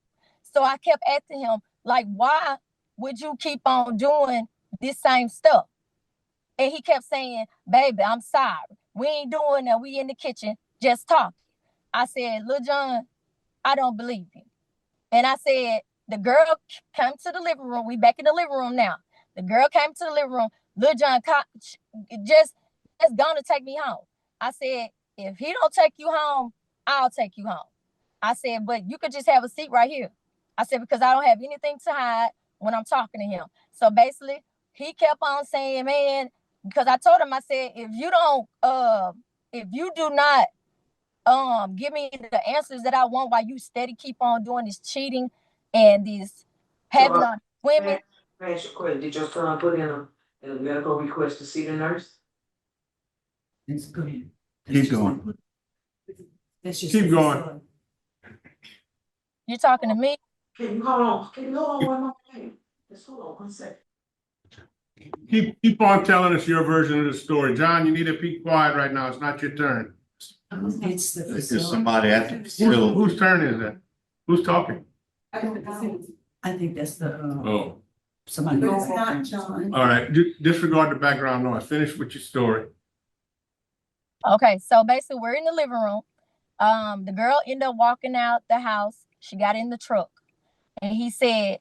So I kept asking him, like, why would you keep on doing this same stuff? And he kept saying, baby, I'm sorry. We ain't doing that. We in the kitchen just talking. I said, Lil John, I don't believe you. And I said, the girl came to the living room. We back in the living room now. The girl came to the living room. Lil John just gonna take me home. I said, if he don't take you home, I'll take you home. I said, but you could just have a seat right here. I said, because I don't have anything to hide when I'm talking to him. So basically, he kept on saying, man, because I told him, I said, if you do not give me the answers that I want while you steady keep on doing this cheating and this having on women. Did your son put in a medical request to see the nurse? It's good. Keep going. Keep going. You talking to me? Can you hold on one more thing? Just hold on one second. Keep on telling us your version of the story. John, you need to be quiet right now. It's not your turn. It's the There's somebody at the facility. Whose turn is that? Who's talking? I think that's the somebody. It's not John. All right, disregard the background noise. Finish with your story. Okay, so basically we're in the living room. The girl ended up walking out the house. She got in the truck, and he said,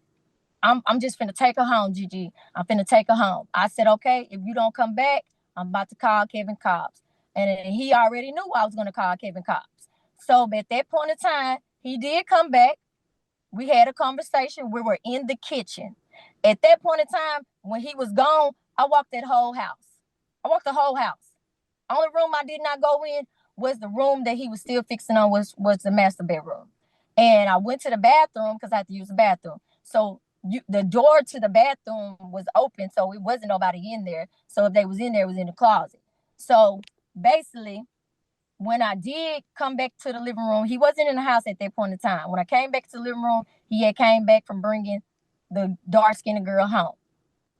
I'm just finna take her home, Gigi. I'm finna take her home. I said, okay, if you don't come back, I'm about to call Kevin Cobbs. And he already knew I was gonna call Kevin Cobbs. So at that point in time, he did come back. We had a conversation. We were in the kitchen. At that point in time, when he was gone, I walked that whole house. I walked the whole house. Only room I did not go in was the room that he was still fixing on was the master bedroom. And I went to the bathroom because I had to use the bathroom. So the door to the bathroom was open, so it wasn't nobody in there. So if they was in there, it was in the closet. So basically, when I did come back to the living room, he wasn't in the house at that point in time. When I came back to the living room, he had came back from bringing the dark-skinned girl home.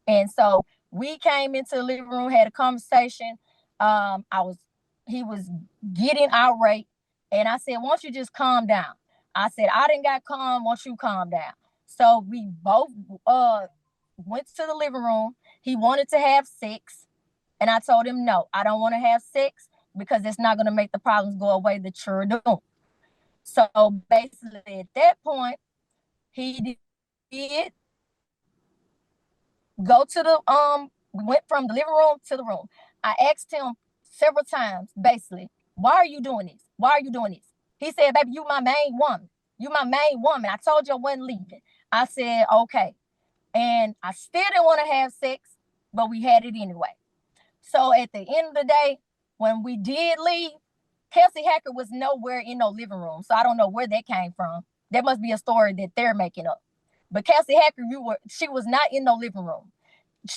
And so we came into the living room, had a conversation. He was getting irate, and I said, "Won't you just calm down?" I said, "I didn't got calm. Won't you calm down?" So we both went to the living room. He wanted to have sex, and I told him, "No, I don't want to have sex because it's not going to make the problems go away that you're doing." So basically, at that point, he did go to the we went from the living room to the room. I asked him several times, basically, "Why are you doing this? Why are you doing this?" He said, "Baby, you my main woman. You my main woman. I told you I wasn't leaving." I said, "Okay." And I still didn't want to have sex, but we had it anyway. So at the end of the day, when we did leave, Kelsey Hacker was nowhere in no living room. So I don't know where that came from. That must be a story that they're making up. But Kelsey Hacker, she was not in no living room.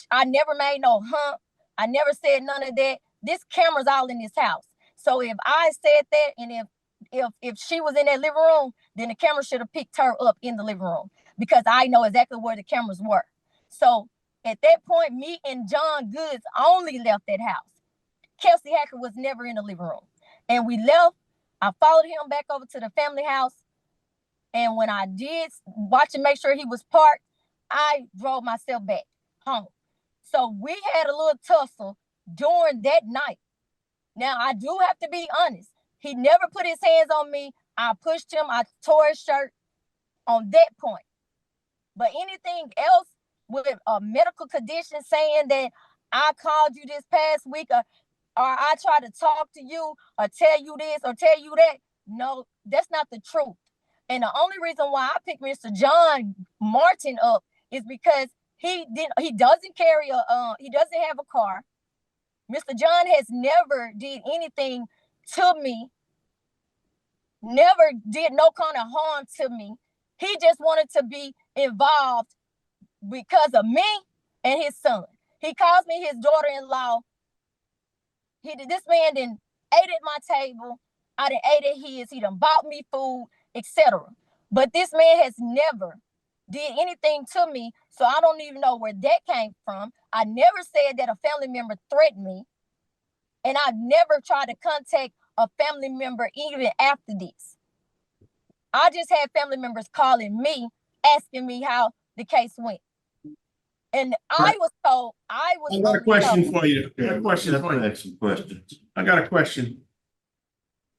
I never made no hump. I never said none of that. This camera's all in this house. So if I said that, and if she was in that living room, then the camera should have picked her up in the living room because I know exactly where the cameras were. So at that point, me and John Goods only left that house. Kelsey Hacker was never in the living room. And we left. I followed him back over to the family house. And when I did watch and make sure he was parked, I drove myself back home. So we had a little tussle during that night. Now, I do have to be honest. He never put his hands on me. I pushed him. I tore his shirt on that point. But anything else with a medical condition saying that I called you this past week or I tried to talk to you or tell you this or tell you that, no, that's not the truth. And the only reason why I picked Mr. John Martin up is because he doesn't have a car. Mr. John has never did anything to me, never did no kind of harm to me. He just wanted to be involved because of me and his son. He calls me his daughter-in-law. This man done ate at my table. I done ate at his. He done bought me food, etc. But this man has never did anything to me, so I don't even know where that came from. I never said that a family member threatened me, and I never tried to contact a family member even after this. I just had family members calling me, asking me how the case went. And I was told, I got a question for you. I got a question for you. Some questions. I got a question.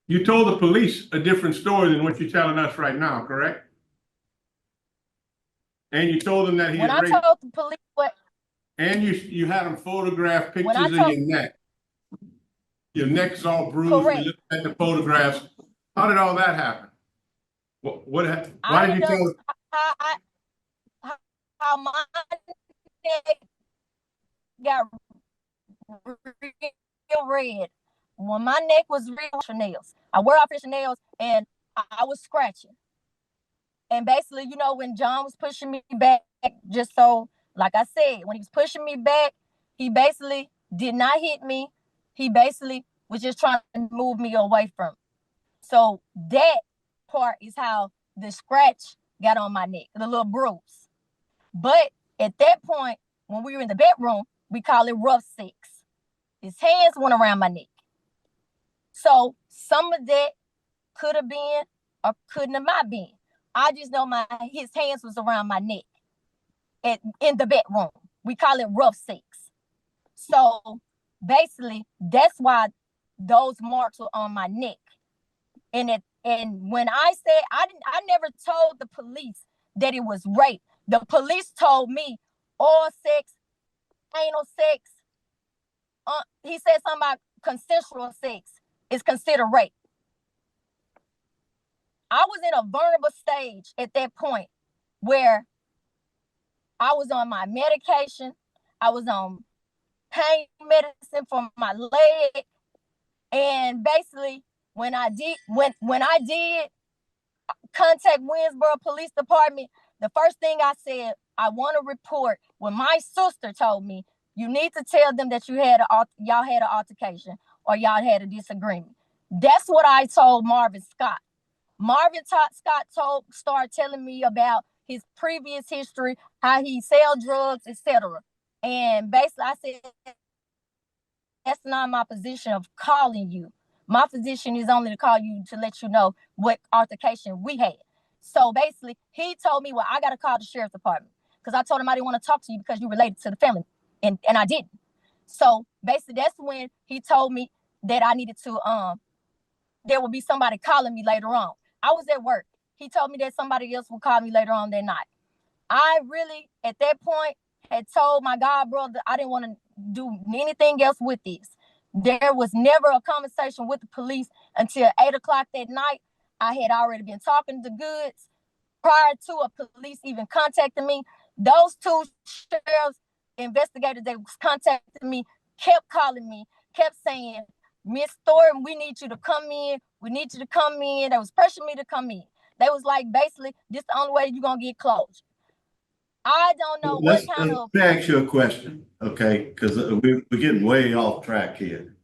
You told the police a different story than what you're telling us right now, correct? And you told them that he when had I told the police what, and you had them photograph pictures of told, your neck. Your neck's all bruised. Correct. We looked at the photographs. How did all that happen? What happened? Why did you tell? How my neck got real red. When my neck was real for nails, I wear artificial nails, and I was scratching. And basically, you know, when John was pushing me back, just so, like I said, when he was pushing me back, he basically did not hit me. He basically was just trying to move me away from it. So that part is how the scratch got on my neck, the little bruise. But at that point, when we were in the bedroom, we call it rough sex. His hands went around my neck. So some of that could have been or couldn't have not been. I just know his hands was around my neck in the bedroom. We call it rough sex. So basically, that's why those marks were on my neck. And when I said I never told the police that it was rape. The police told me oral sex, anal sex. He said something about consensual sex is considered rape. I was in a vulnerable stage at that point where I was on my medication. I was on pain medicine for my leg. And basically, when I did contact Winsboro Police Department, the first thing I said, I want to report when my sister told me, you need to tell them that y'all had an altercation or y'all had a disagreement. That's what I told Marvin Scott. Marvin Scott started telling me about his previous history, how he sell drugs, etc. And basically I said, that's not my position of calling you. My position is only to call you to let you know what altercation we had. So basically, he told me, well, I got to call the sheriff's department because I told him I didn't want to talk to you because you related to the family, and I didn't. So basically, that's when he told me that I needed to, there would be somebody calling me later on. I was at work. He told me that somebody else would call me later on that night. I really, at that point, had told my god brother I didn't want to do anything else with this. There was never a conversation with the police until 8:00 that night. I had already been talking to Goods prior to a police even contacting me. Those two sheriff's investigators that was contacting me kept calling me, kept saying, Miss Thornton, we need you to come in. We need you to come in. They was pressuring me to come in. They was like, basically, this the only way you're going to get closure. I don't know what kind of. Let me ask you a question, okay? Because we're getting way off track here.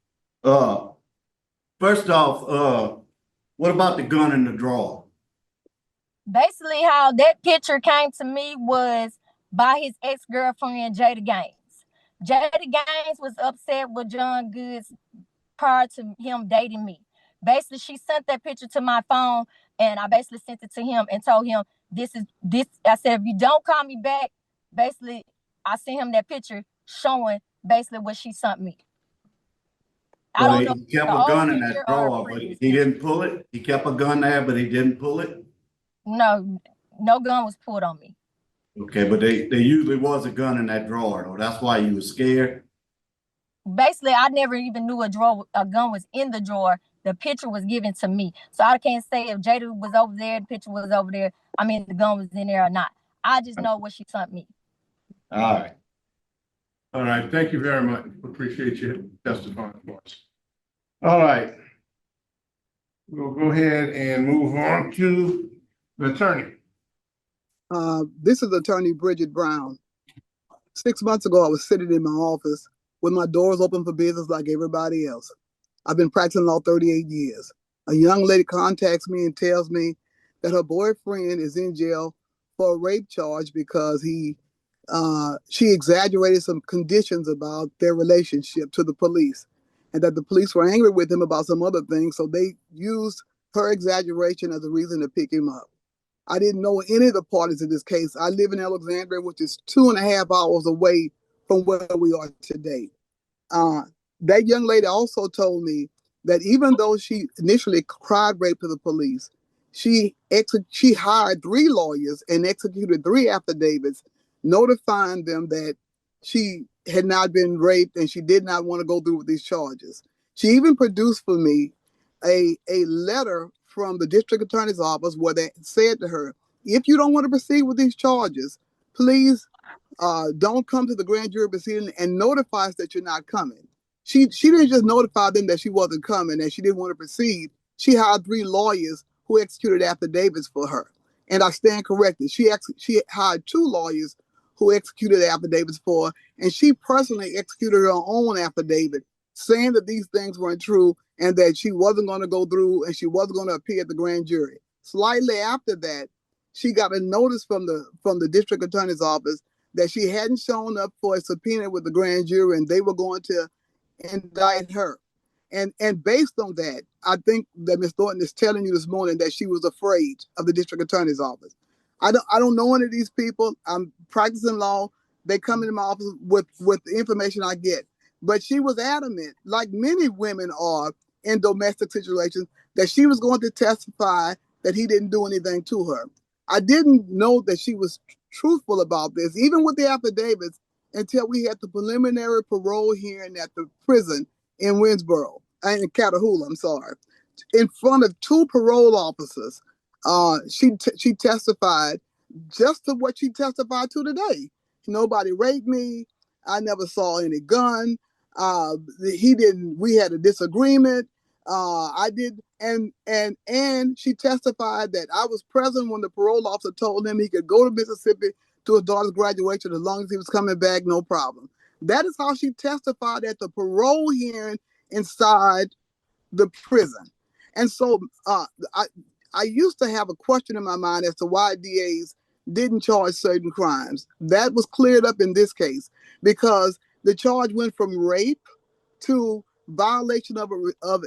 First off, what about the gun in the drawer? Basically, how that picture came to me was by his ex-girlfriend, Jada Gaines. Jada Gaines was upset with John Goods prior to him dating me. Basically, she sent that picture to my phone, and I basically sent it to him and told him, this. I said, if you don't call me back, basically, I sent him that picture showing basically what she sent me. I don't know. He kept a gun in that drawer, but he didn't pull it. He kept a gun there, but he didn't pull it. No gun was pulled on me. Okay, but there usually was a gun in that drawer, though. That's why you were scared. Basically, I never even knew a gun was in the drawer. The picture was given to me. So I can't say if Jada was over there, the picture was over there. I mean, the gun was in there or not. I just know what she sent me. All right. All right, thank you very much. Appreciate you testifying for us. All right. We'll go ahead and move on to the attorney. This is Attorney Bridget Brown. 6 months ago, I was sitting in my office with my doors open for business like everybody else. I've been practicing law 38 years. A young lady contacts me and tells me that her boyfriend is in jail for a rape charge because she exaggerated some conditions about their relationship to the police, and that the police were angry with him about some other things, so they used her exaggeration as a reason to pick him up. I didn't know any of the parties in this case. I live in Alexandria, which is 2.5 hours away from where we are today. That young lady also told me that even though she initially cried rape to the police, she hired 3 lawyers and executed 3 affidavits notifying them that she had not been raped and she did not want to go through with these charges. She even produced for me a letter from the district attorney's office where they said to her, if you don't want to proceed with these charges, please don't come to the grand jury proceeding and notify us that you're not coming. She didn't just notify them that she wasn't coming and she didn't want to proceed. She hired 3 lawyers who executed affidavits for her. And I stand corrected. She hired 2 lawyers who executed affidavits for her, and she personally executed her own affidavit saying that these things weren't true and that she wasn't going to go through and she wasn't going to appear at the grand jury. Slightly after that, she got a notice from the district attorney's office that she hadn't shown up for a subpoena with the grand jury and they were going to indict her. And based on that, I think that Ms. Thornton is telling you this morning that she was afraid of the district attorney's office. I don't know any of these people. I'm practicing law. They come into my office with the information I get. but she was adamant, like many women are in domestic situations, that she was going to testify that he didn't do anything to her. I didn't know that she was truthful about this, even with the affidavits, until we had the preliminary parole hearing at the prison in Winsboro, in Catahoula, I'm sorry, in front of two parole officers. She testified just to what she testified to today. Nobody raped me. I never saw any gun. He didn't. We had a disagreement. I did, and she testified that I was present when the parole officer told him he could go to Mississippi to his daughter's graduation as long as he was coming back, no problem. That is how she testified at the parole hearing inside the prison. And so I used to have a question in my mind as to why DAs didn't charge certain crimes. That was cleared up in this case because the charge went from rape to violation of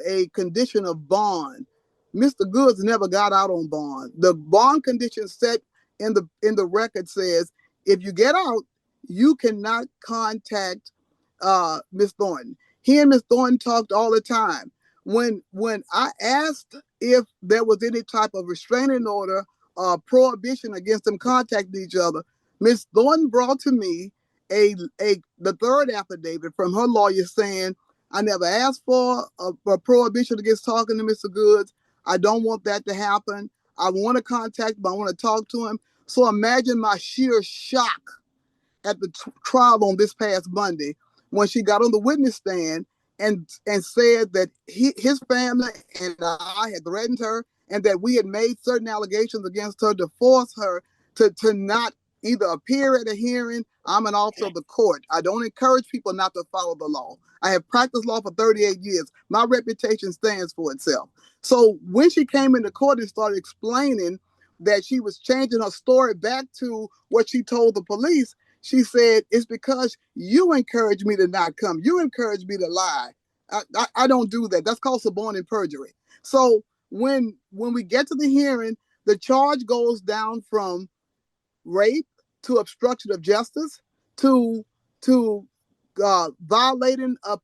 a condition of bond. Mr. Goods never got out on bond. The bond condition set in the record says if you get out, you cannot contact Miss Thornton. He and Miss Thornton talked all the time. When I asked if there was any type of restraining order or prohibition against them contacting each other, Miss Thornton brought to me the third affidavit from her lawyer saying, I never asked for a prohibition against talking to Mr. Goods. I don't want that to happen. I want to contact him. I want to talk to him. So imagine my sheer shock at the trial on this past Monday when she got on the witness stand and said that his family and I had threatened her and that we had made certain allegations against her to force her to not either appear at a hearing. I'm an officer of the court. I don't encourage people not to follow the law. I have practiced law for 38 years. My reputation stands for itself. So when she came into court and started explaining that she was changing her story back to what she told the police, she said, it's because you encouraged me to not come. You encouraged me to lie. I don't do that. That's called suborning perjury. So when we get to the hearing, the charge goes down from rape to obstruction of justice to violating a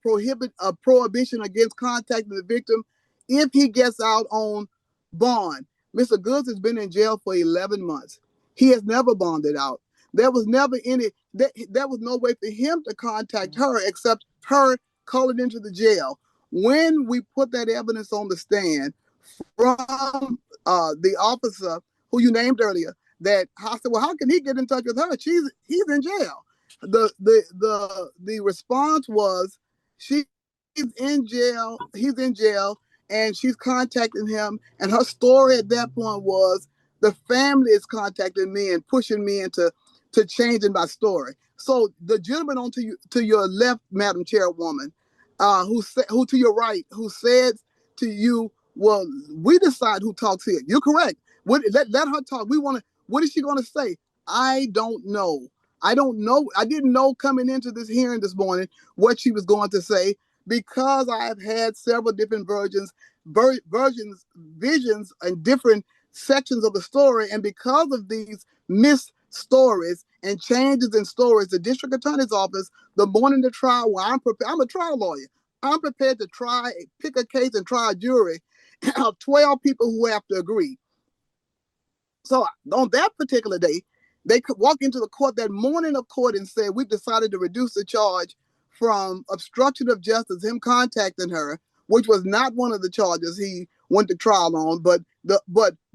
prohibition against contacting the victim if he gets out on bond. Mr. Goods has been in jail for 11 months. He has never bonded out. There was never there was no way for him to contact her except her calling into the jail. When we put that evidence on the stand from the officer who you named earlier, that I said, well, how can he get in touch with her? He's in jail. The response was he's in jail, and she's contacting him. And her story at that point was the family is contacting me and pushing me into changing my story. So the gentleman on to your left, Madam Chairwoman, who to your right, who said to you, well, we decide who talks here. You're correct. Let her talk. What is she going to say? I don't know. I don't know. I didn't know coming into this hearing this morning what she was going to say because I have had several different visions and different sections of the story. And because of these missed stories and changes in stories, the district attorney's office, the morning of trial, where I'm a trial lawyer. I'm prepared to pick a case and try a jury of 12 people who have to agree. So on that particular day, they could walk into the court that morning of court and say, we've decided to reduce the charge from obstruction of justice, him contacting her, which was not one of the charges he went to trial on, but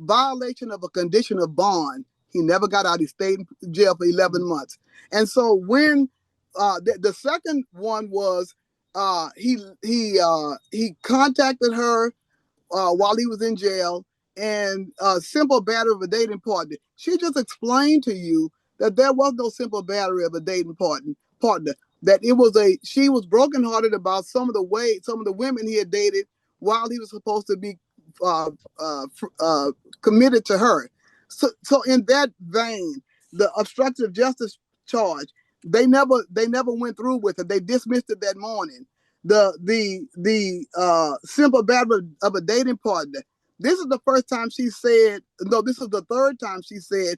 violation of a condition of bond. He never got out. He stayed in jail for 11 months. And so when the second one was he contacted her while he was in jail, and simple battery of a dating partner. She just explained to you that there was no simple battery of a dating partner. That she was brokenhearted about some of the women he had dated while he was supposed to be committed to her. So in that vein, the obstruction of justice charge, they never went through with it. They dismissed it that morning. The simple battery of a dating partner. This is the first time she said, no, this is the third time she said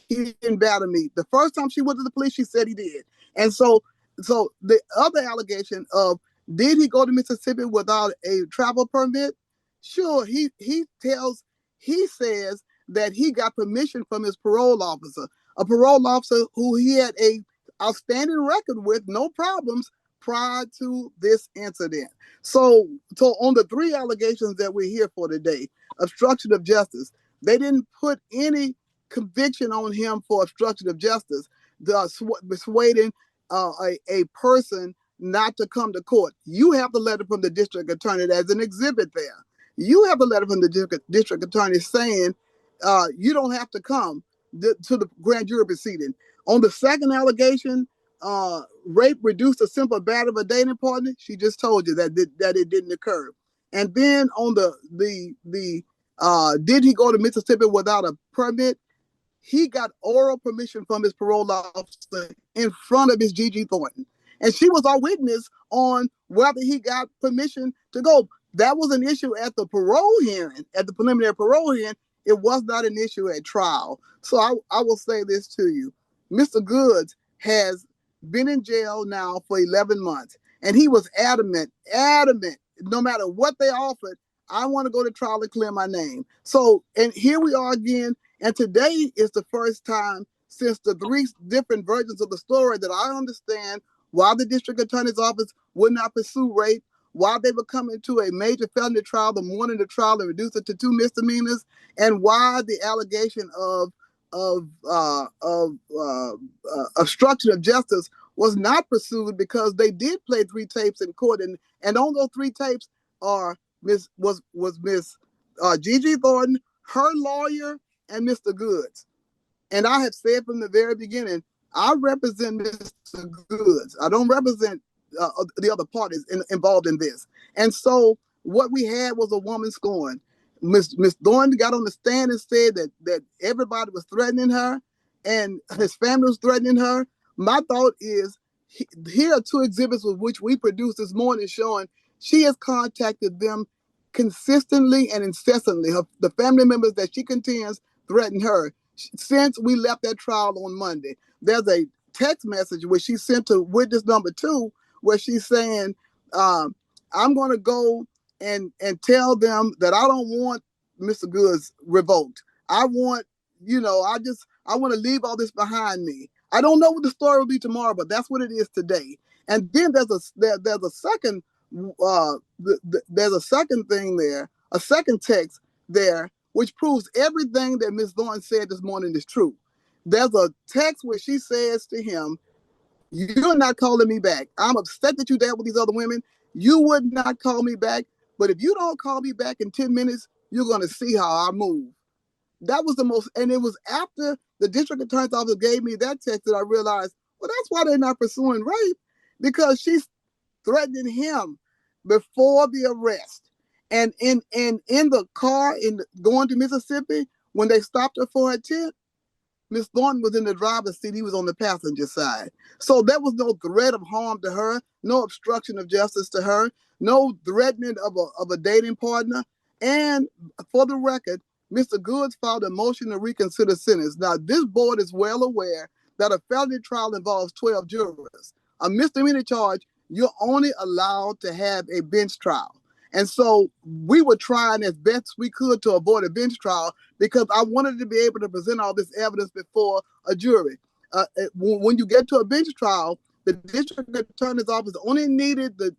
he didn't batter me. The first time she went to the police, she said he did. And so so the other allegation of did he go to Mississippi without a travel permit? Sure, he says that he got permission from his parole officer, a parole officer who he had a outstanding record with, no problems prior to this incident. So on the three allegations that we're here for today, obstruction of justice, they didn't put any conviction on him for obstruction of justice, persuading a person not to come to court. You have the letter from the district attorney as an exhibit there. You have a letter from the district attorney saying you don't have to come to the grand jury proceeding. On the second allegation, rape reduced to simple battery of a dating partner, she just told you that it didn't occur. And then on the did he go to Mississippi without a permit? He got oral permission from his parole officer in front of his Gigi Thornton. And she was our witness on whether he got permission to go. That was an issue at the parole hearing, at the preliminary parole hearing. It was not an issue at trial. So I will say this to you. Mr. Goods has been in jail now for 11 months. And he was adamant, no matter what they offered, I want to go to trial and clear my name. So, and here we are again. And today is the first time since the three different versions of the story that I understand why the district attorney's office would not pursue rape, why they were coming to a major felony trial the morning of the trial and reduce it to 2 misdemeanors, and why the allegation of obstruction of justice was not pursued, because they did play 3 tapes in court, and on those 3 tapes are Miss Gigi Thornton, her lawyer, and Mr. Goods. And I have said from the very beginning, I represent Mr. Goods. I don't represent the other parties involved in this. And so what we had was a woman scorned. Miss Thornton got on the stand and said that everybody was threatening her and his family was threatening her. My thought is, here are 2 exhibits with which we produced this morning showing she has contacted them consistently and incessantly. The family members that she contends threatened her since we left that trial on Monday. There's a text message which she sent to witness number 2 where she's saying, I'm going to go and tell them that I don't want Mr. Goods revoked. I want, I want to leave all this behind me. I don't know what the story will be tomorrow, but that's what it is today. And then there's a second thing there, a second text there, which proves everything that Ms. Thornton said this morning is true. There's a text where she says to him, you're not calling me back. I'm upset that you dealt with these other women. You would not call me back, but if you don't call me back in 10 minutes, you're going to see how I move. That was the most, and it was after the district attorney's office gave me that text that I realized, well, that's why they're not pursuing rape, because she's threatening him before the arrest. And in the car going to Mississippi, when they stopped her for her tip, Miss Thornton was in the driver's seat. He was on the passenger side. So there was no threat of harm to her, no obstruction of justice to her, no threatening of a dating partner. And for the record, Mr. Goods filed a motion to reconsider sentence. Now, this board is well aware that a felony trial involves 12 jurors. A misdemeanor charge, you're only allowed to have a bench trial. And so we were trying as best we could to avoid a bench trial because I wanted to be able to present all this evidence before a jury. When you get to a bench trial, the district attorney's office only needed the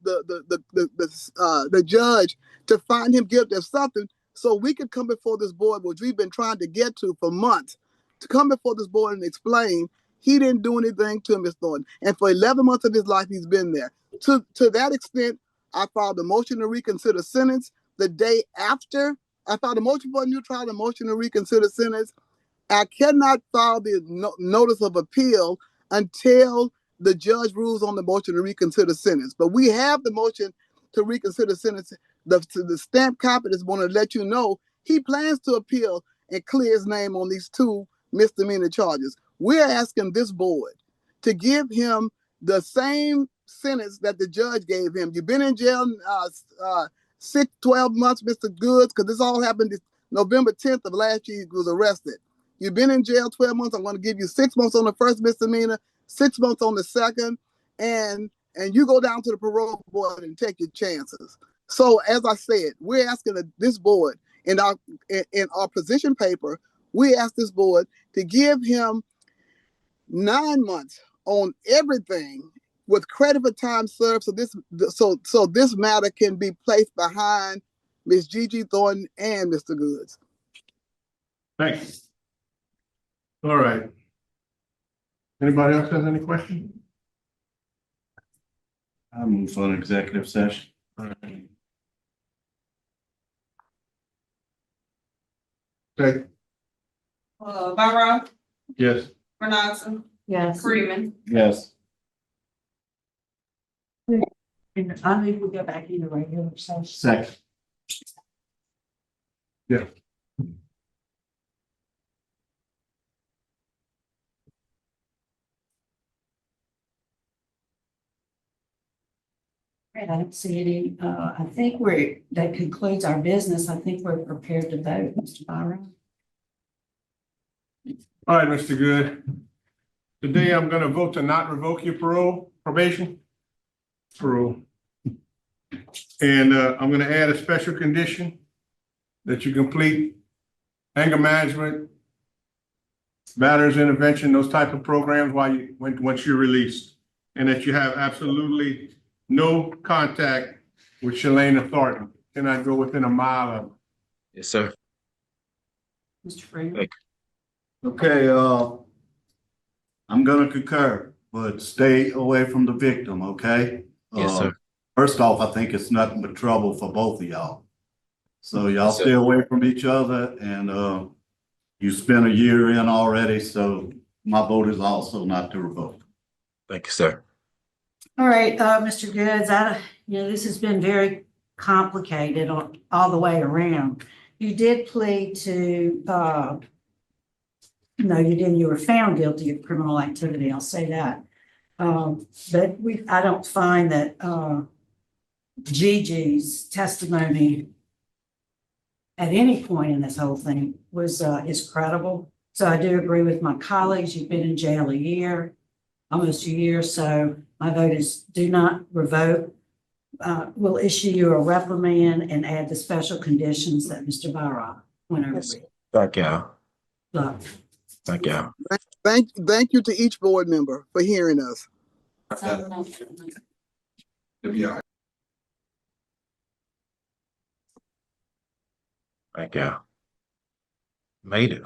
judge to find him guilty of something so we could come before this board, which we've been trying to get to for months, to come before this board and explain he didn't do anything to Ms. Thornton. And for 11 months of his life, he's been there. To that extent, I filed a motion to reconsider sentence. The day after, I filed a motion for a new trial, a motion to reconsider sentence. I cannot file the notice of appeal until the judge rules on the motion to reconsider sentence. But we have the motion to reconsider sentence. The stamp copy is going to let you know he plans to appeal and clear his name on these 2 misdemeanor charges. We're asking this board to give him the same sentence that the judge gave him. You've been in jail 12 months, Mr. Goods, because this all happened November 10th of last year. He was arrested. You've been in jail 12 months. I'm going to give you 6 months on the first misdemeanor, 6 months on the second. and you go down to the parole board and take your chances. So as I said, we're asking this board in our position paper, we ask this board to give him 9 months on everything with credit for time served. So this matter can be placed behind Ms. Gigi Thornton and Mr. Goods. Thank you. All right. Anybody else has any questions? I move for an executive session. All right. Okay, Byron, yes. Renata, Yes. Freeman. Yes. And I think we go back into regular session. Second. Yeah. Right, I don't see any, I think that concludes our business. I think we're prepared to vote, Mr. Byron. All right, Mr. Good. Today I'm gonna vote to not revoke your probation. Parole. And I'm gonna add a special condition that you complete anger management, batterers intervention, those type of programs once you're released. And that you have absolutely no contact with Shalane Thornton. Cannot go within a mile of. Yes, sir. Mr. Freeman. Thank Okay, I'm gonna concur, but stay away from the victim, okay? Yes, sir. First off, I think it's nothing but trouble for both of y'all. So y'all Yes, sir. stay away from each other, and you spent a year in already, so my vote is also not to revoke. Thank you, sir. All right, Mr. Goods, this has been very complicated all the way around. You did plead to, no, you didn't. You were found guilty of criminal activity. I'll say that. But I don't find that Gigi's testimony at any point in this whole thing is credible. So I do agree with my colleagues. You've been in jail almost a year. So my vote is do not revoke. We'll issue you a reprimand and add the special conditions that Mr. Barra went over. Thank y'all. So, Thank y'all. Thank you to each board member for hearing us. Thank y'all. Made it.